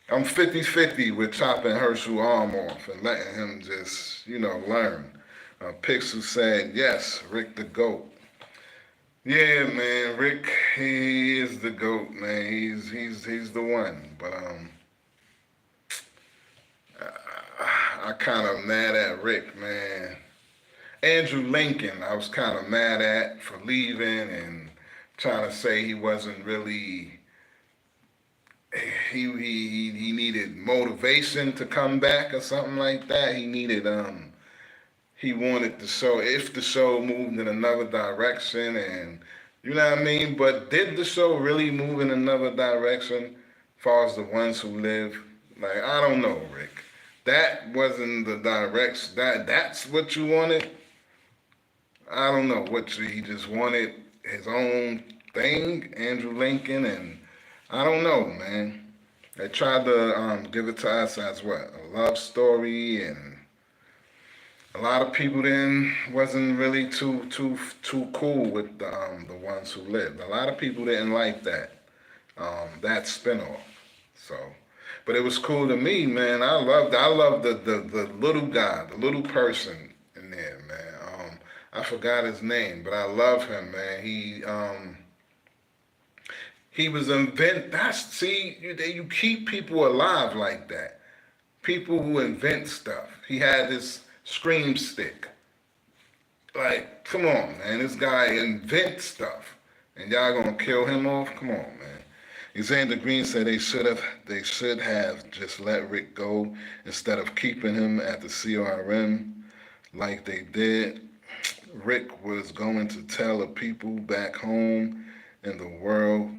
I'm 50-50 with chopping Herschel's arm off and letting him just, learn. Pixel said, yes, Rick the GOAT. Yeah, man, Rick, he is the GOAT, man. He's the one. But I kind of mad at Rick, man. Andrew Lincoln, I was kind of mad at for leaving and trying to say he wasn't really. He needed motivation to come back or something like that. He wanted the show, if the show moved in another direction, and you know what I mean? But did the show really move in another direction as far as the ones who live? Like, I don't know, Rick. That wasn't the direction. That's what you wanted? I don't know he just wanted his own thing, Andrew Lincoln, and I don't know, man. They tried to give it to us as what? A love story, and a lot of people then wasn't really too cool with the ones who lived. A lot of people didn't like that spinoff. So, but it was cool to me, man. I loved the little guy, the little person in there, man. I forgot his name, but I love him, man. He was you keep people alive like that. People who invent stuff. He had this scream stick. Like, come on, man. This guy invents stuff. And y'all gonna kill him off? Come on, man. Xander Green said they should have just let Rick go instead of keeping him at the CRM like they did. Rick was going to tell the people back home in the world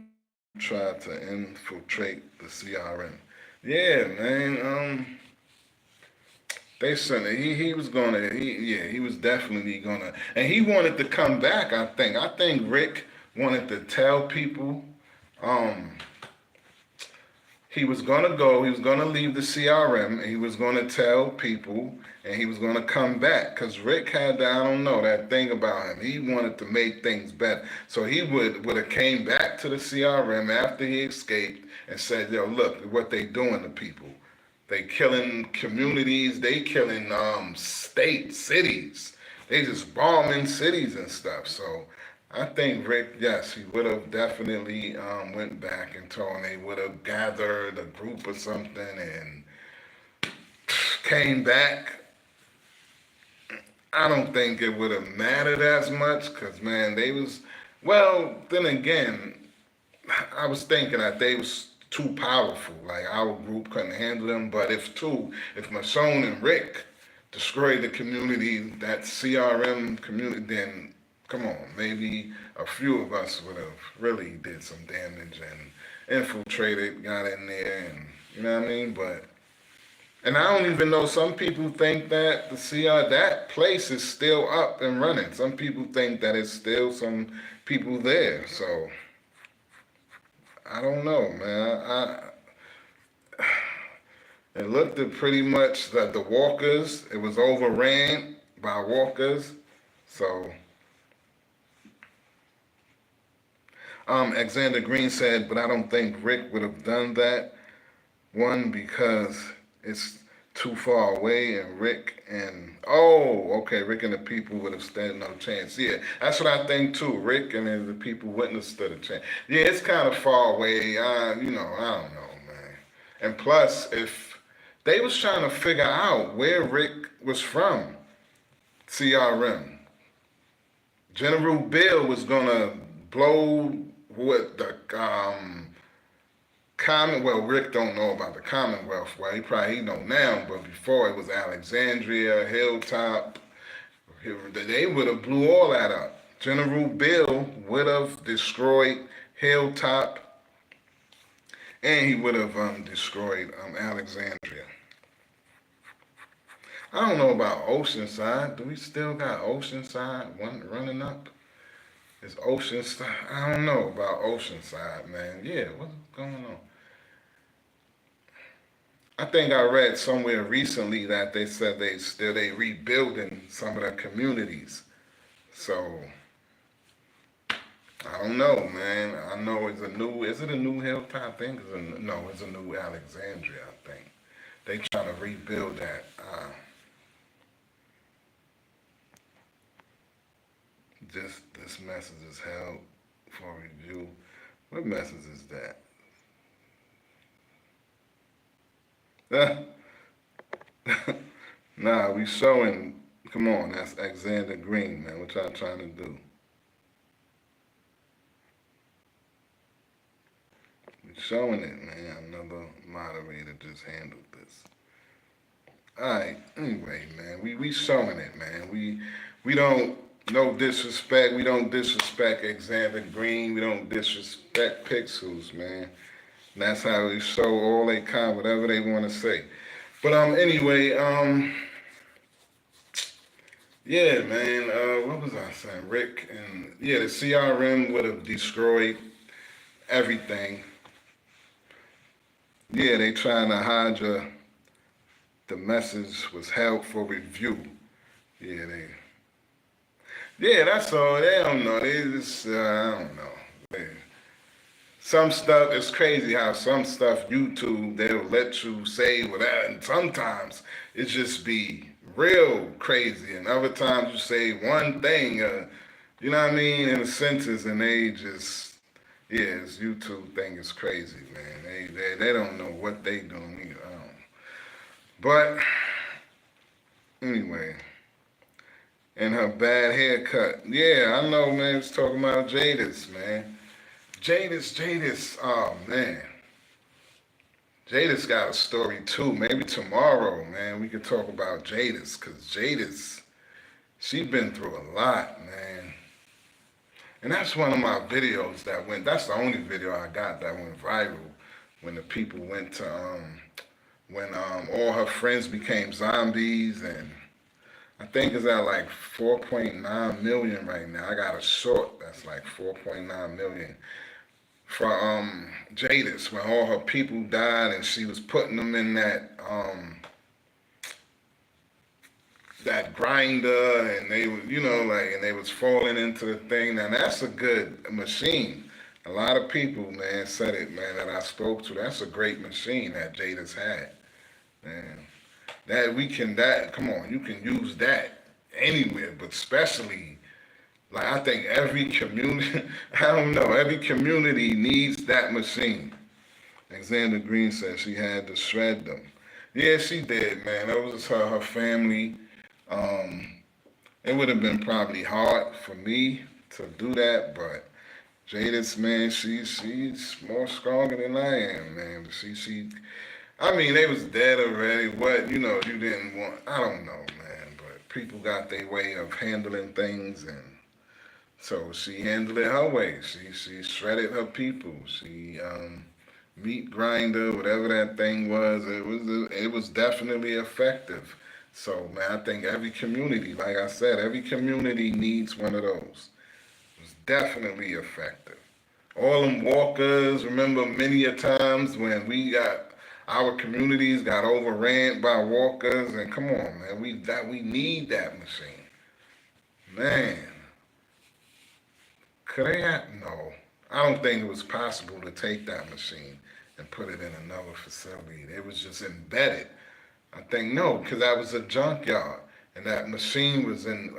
tried to infiltrate the CRM. Yeah, man. They said he was definitely gonna, and he wanted to come back. I think Rick wanted to tell people. he was gonna go, he was gonna leave the CRM, and he was gonna tell people, and he was gonna come back. Cause Rick had that, I don't know, that thing about him. He wanted to make things better. So he would have came back to the CRM after he escaped and said, yo, look what they doing to people. They killing communities, they killing states, cities. They just bombing cities and stuff. So I think Rick, yes, he would have definitely went back and told him. They would have gathered a group or something and came back. I don't think it would have mattered as much because, man, they was, well, then again, I was thinking that they was too powerful. Like, our group couldn't handle them. But if Michonne and Rick destroyed the community, that CRM community, then come on, maybe a few of us would have really did some damage and infiltrated, got in there, and you know what I mean? But, and I don't even know, some people think that that place is still up and running. Some people think that it's still some people there. So I don't know, man. It looked at pretty much the walkers. It was overran by walkers. So, Alexander Green said, but I don't think Rick would have done that. One, because it's too far away, and Rick and the people would have stood no chance. Yeah, that's what I think too. Rick and the people wouldn't have stood a chance. Yeah, it's kind of far away. I don't know, man. And plus, if they was trying to figure out where Rick was from, CRM, General Bill was gonna blow what the Commonwealth. Rick don't know about the Commonwealth. Well, he know now, but before it was Alexandria, Hilltop. They would have blew all that up. General Bill would have destroyed Hilltop, and he would have destroyed Alexandria. I don't know about Oceanside. Do we still got Oceanside running up? Is Oceanside? I don't know about Oceanside, man. Yeah, what's going on? I think I read somewhere recently that they said they rebuilding some of the communities. So I don't know, man. I know is it a new Hilltop? I think it's a new Alexandria, I think. They trying to rebuild that. This message is held for review. What message is that? Nah, we showing. Come on, that's Alexander Green, man. What y'all trying to do? We showing it, man. Another moderator just handled this. All right. Anyway, man, we showing it, man. We don't. No disrespect. We don't disrespect Alexander Green. We don't disrespect Pixels, man. And that's how we show all they whatever they want to say. But anyway, yeah, man. What was I saying? Rick and the CRM would have destroyed everything. Yeah, they trying to hide the message was held for review. Yeah, that's all. They don't know. They just, I don't know. Some stuff, it's crazy how some stuff, YouTube, they'll let you say whatever. And sometimes it just be real crazy. And other times you say one thing, you know what I mean, in a sentence, and they just, this YouTube thing is crazy, man. They don't know what they doing either. But, anyway. And her bad haircut. Yeah, I know, man. It's talking about Jadis, man. Jadis. Oh, man. Jadis got a story, too. Maybe tomorrow, man, we could talk about Jadis. Because Jadis, she been through a lot, man. And that's one of my videos that's the only video I got that went viral. When the people went to, when all her friends became zombies, and I think it's at like 4.9 million right now. I got a short that's like 4.9 million. for Jadis when all her people died and she was putting them in that grinder and they were, and they was falling into the thing. Now that's a good machine. A lot of people, man, said it, man, that I spoke to. That's a great machine that Jada's had, man. Come on, you can use that anywhere, but especially, like, I think every community, I don't know, every community needs that machine. Alexander Green said she had to shred them. Yeah, she did, man. That was her family. It would have been probably hard for me to do that, but Jadis, man, she's more stronger than I am, man. I mean, they was dead already. What, you didn't want, I don't know, man, but people got their way of handling things, and so she handled it her way. She shredded her people. She, meat grinder, whatever that thing was, it was definitely effective. So, man, I think every community, like I said, every community needs one of those. It was definitely effective. All them walkers, remember many a times when our communities got overran by walkers, and come on, man, we need that machine. Man, could they have? No. I don't think it was possible to take that machine and put it in another facility. It was just embedded. I think no, because that was a junkyard, and that machine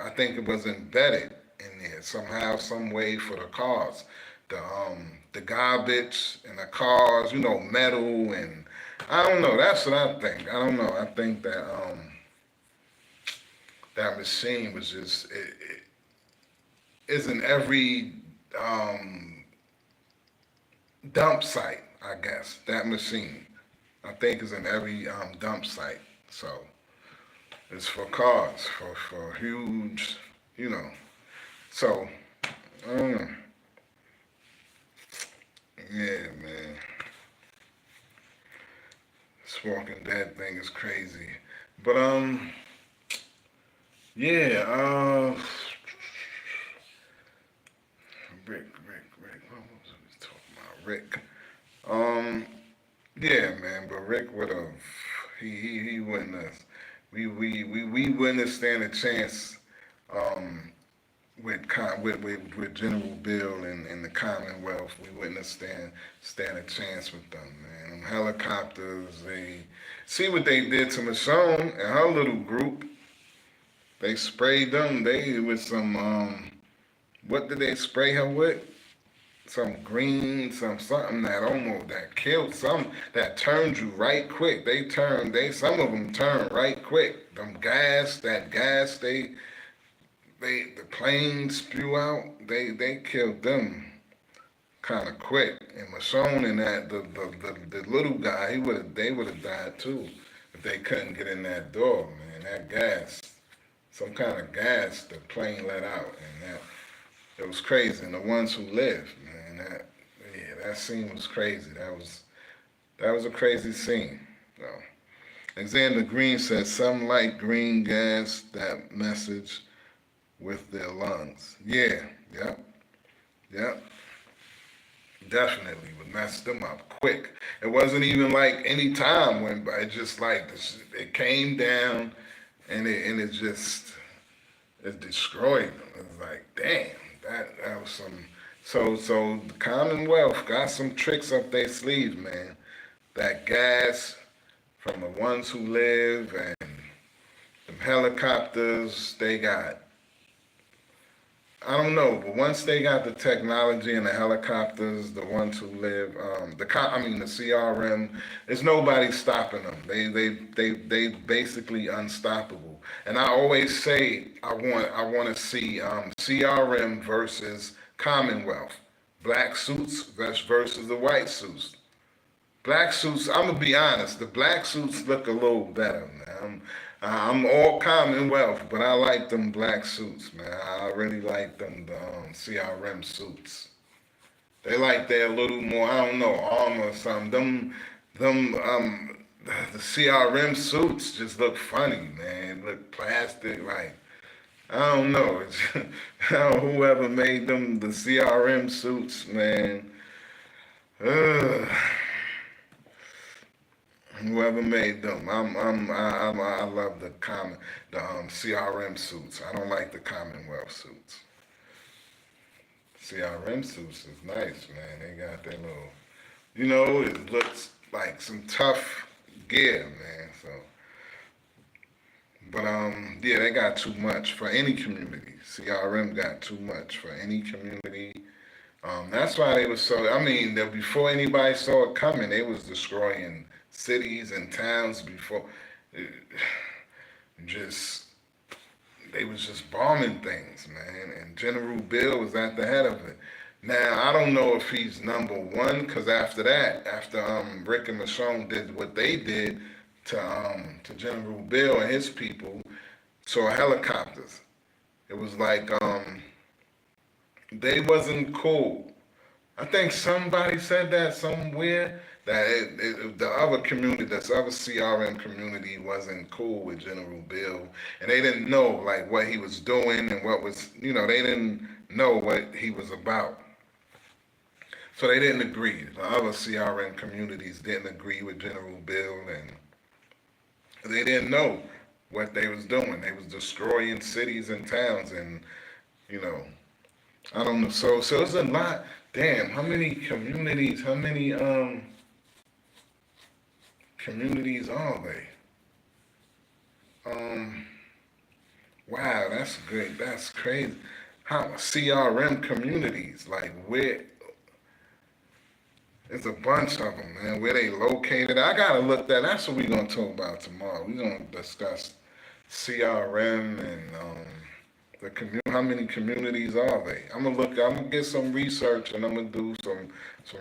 I think it was embedded in there somehow, some way for the cars, the garbage and the cars, metal, and I don't know. That's what I think. I don't know. I think that that machine was just it is in every dump site, I guess. That machine, I think, is in every dump site. So it's for cars, for huge, So I don't know. Yeah, man. This Walking Dead thing is crazy. But yeah, Rick. What was we talking about? Rick. Yeah, man. But Rick would have. He wouldn't have. We wouldn't have stand a chance. With General Bill and the Commonwealth, we wouldn't have stand a chance with them, man. Them helicopters, they see what they did to Michonne and her little group. They sprayed them. They with some what did they spray her with? Some green, something that killed that turned you right quick. Some of them turned right quick. That gas the planes spew out, they killed them kind of quick. And Michonne and the little guy, they would have died too if they couldn't get in that door, man. That gas, some kind of gas the plane let out, and it was crazy. And the ones who lived, man, that scene was crazy. That was a crazy scene. So Alexander Green said some light green gas, that message with their lungs. Yeah, yep. Definitely would mess them up quick. It wasn't even like any time went by. It just like it came down and it destroyed them. It was like, damn, that was some. So the Commonwealth got some tricks up their sleeves, man. That gas from the ones who live and them helicopters, they got. I don't know, but once they got the technology and the helicopters, the ones who live, the CRM, there's nobody stopping them. They basically unstoppable. And I always say I want to see CRM versus Commonwealth, black suits versus the white suits. Black suits, I'm gonna be honest, the black suits look a little better, man. I'm all Commonwealth, but I like them black suits, man. I really like them, the CRM suits. They they're a little more, I don't know, armor or something. The CRM suits just look funny, man. Look plastic, like, I don't know. Whoever made them, the CRM suits, man. Whoever made them, I love the CRM suits. I don't like the Commonwealth suits. CRM suits is nice, man. They got that little, it looks like some tough gear, man. So, but yeah, they got too much for any community. CRM got too much for any community. That's why they was so. I mean, before anybody saw it coming, they was destroying cities and towns before. Just they was just bombing things, man. And General Bill was at the head of it. Now I don't know if he's number one, because after that, after Rick and Michonne did what they did to General Bill and his people, saw helicopters. It was like they wasn't cool. I think somebody said that somewhere that the other community, this other CRM community, wasn't cool with General Bill, and they didn't know like what he was doing and what was, they didn't know what he was about. So they didn't agree. The other CRM communities didn't agree with General Bill, and they didn't know what they was doing. They was destroying cities and towns, and you know, I don't know. So it's a lot. Damn, how many communities? How many communities are they? Wow, that's great. That's crazy. How CRM communities? Like where? There's a bunch of them, man. Where they located? I gotta look that. That's what we're gonna talk about tomorrow. We're gonna discuss CRM and how many communities are they? I'm gonna get some research, and I'm gonna do some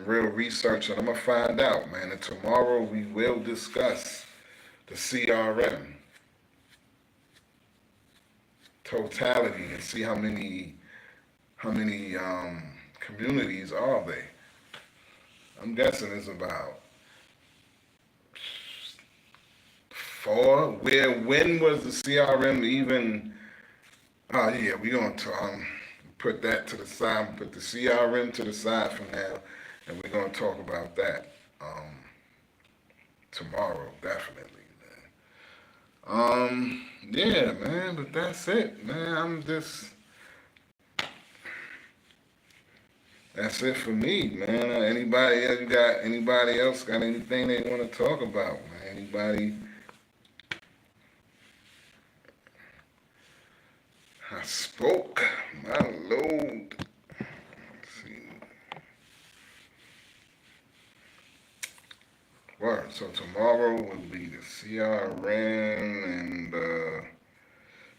real research, and I'm gonna find out, man. And tomorrow we will discuss the CRM totality and see how many communities are they. I'm guessing it's about 4. When was the CRM even? Oh yeah, we're going to put that to the side, put the CRM to the side for now, and we're going to talk about that tomorrow, definitely, man. Yeah, man, but that's it, man. That's it for me, man. Anybody else got anything they want to talk about, man? Anybody? I spoke my load. Let's see. Word. So tomorrow will be the CRM and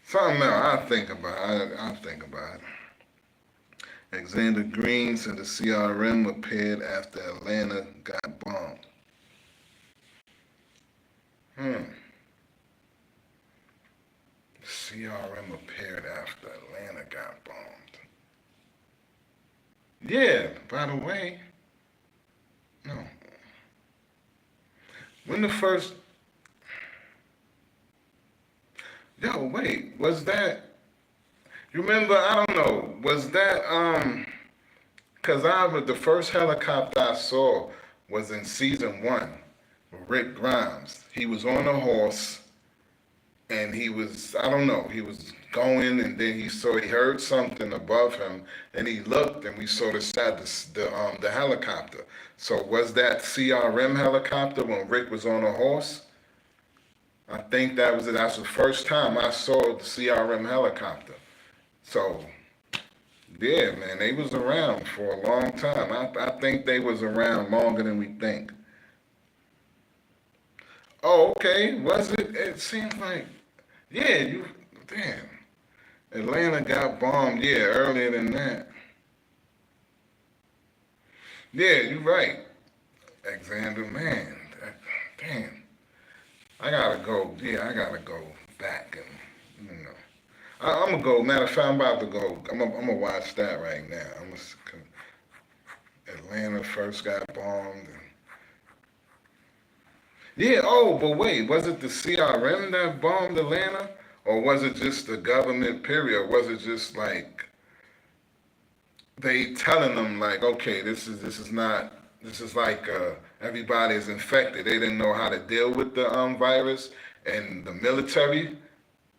something else. I'll think about it. Alexander Green said the CRM appeared after Atlanta got bombed. CRM appeared after Atlanta got bombed. Yeah, by the way, no. When the first... Yo, wait, was that... You remember, I don't know, was that, because the first helicopter I saw was in season 1 with Rick Grimes. He was on a horse, and he was, I don't know, he was going, and then he heard something above him, and he looked, and we saw the helicopter. So was that CRM helicopter when Rick was on a horse? I think that was it. That's the first time I saw the CRM helicopter. So, yeah, man, they was around for a long time. I think they was around longer than we think. Oh, okay. Was it? It seems like, yeah, damn. Atlanta got bombed, yeah, earlier than that. Yeah, you're right. Alexander, man, damn. I gotta go back and, I'm gonna go. Matter of fact, I'm about to go. I'm gonna watch that right now. Atlanta first got bombed. Yeah. Oh, but wait, was it the CRM that bombed Atlanta, or was it just the government? Period. Or was it just like they telling them like, okay, this is not. this is like everybody is infected. They didn't know how to deal with the virus, and the military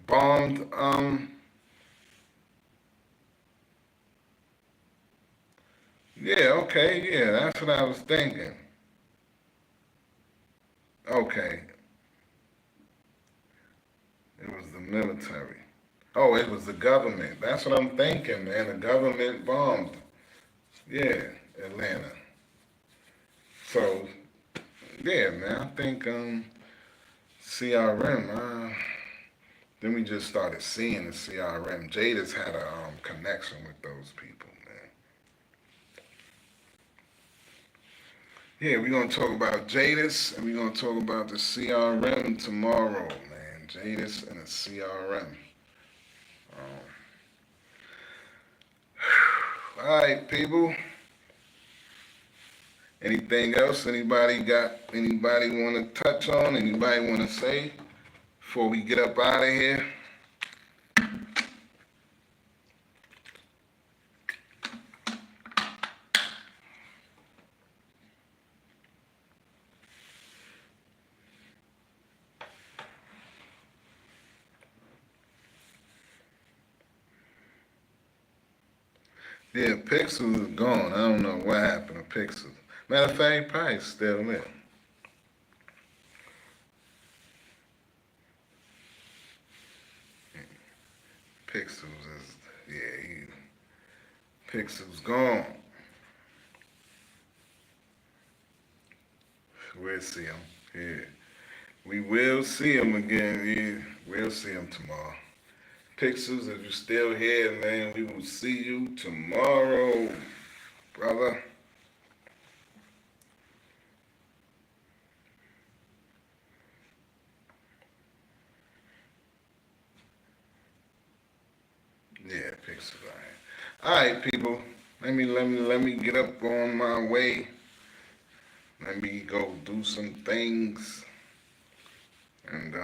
bombed. Yeah, okay, yeah, that's what I was thinking. Okay, it was the military. Oh, it was the government. That's what I'm thinking, man. The government bombed. Yeah, Atlanta. So, yeah, man, I think CRM. Then we just started seeing the CRM. Jada's had a connection with those people, man. Yeah, we're gonna talk about Jadis and we're gonna talk about the CRM tomorrow, man. Jadis and the CRM. All right, people. Anything else? Anybody want to touch on? Anybody want to say before we get up out of here? Yeah, Pixels is gone. I don't know what happened to Pixels. Matter of fact, he probably still there. Pixels is, Pixels gone. We'll see him. Yeah. We will see him again. Yeah. We'll see him tomorrow. Pixels, if you're still here, man, we will see you tomorrow, brother. Yeah, Pixels. All right, people. Let me get up on my way. Let me go do some things, and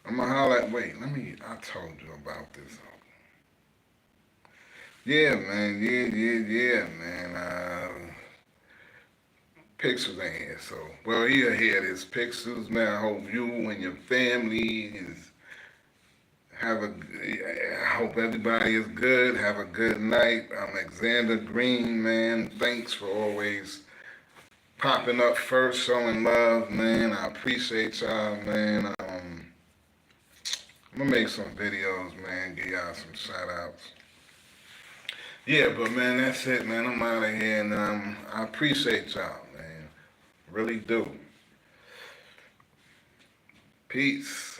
I'm gonna holler. Wait, I told you about this. Yeah, man. Yeah, man. Pixels ain't here, so well, he'll hear this. Pixels, man. I hope you and your family is have a. I hope everybody is good. Have a good night. I'm Alexander Green, man. Thanks for always popping up first, showing love, man. I appreciate y'all, man. I'm gonna make some videos, man. Give y'all some shout outs. Yeah, but man, that's it, man. I'm out of here, and I appreciate y'all, man. Really do. Peace.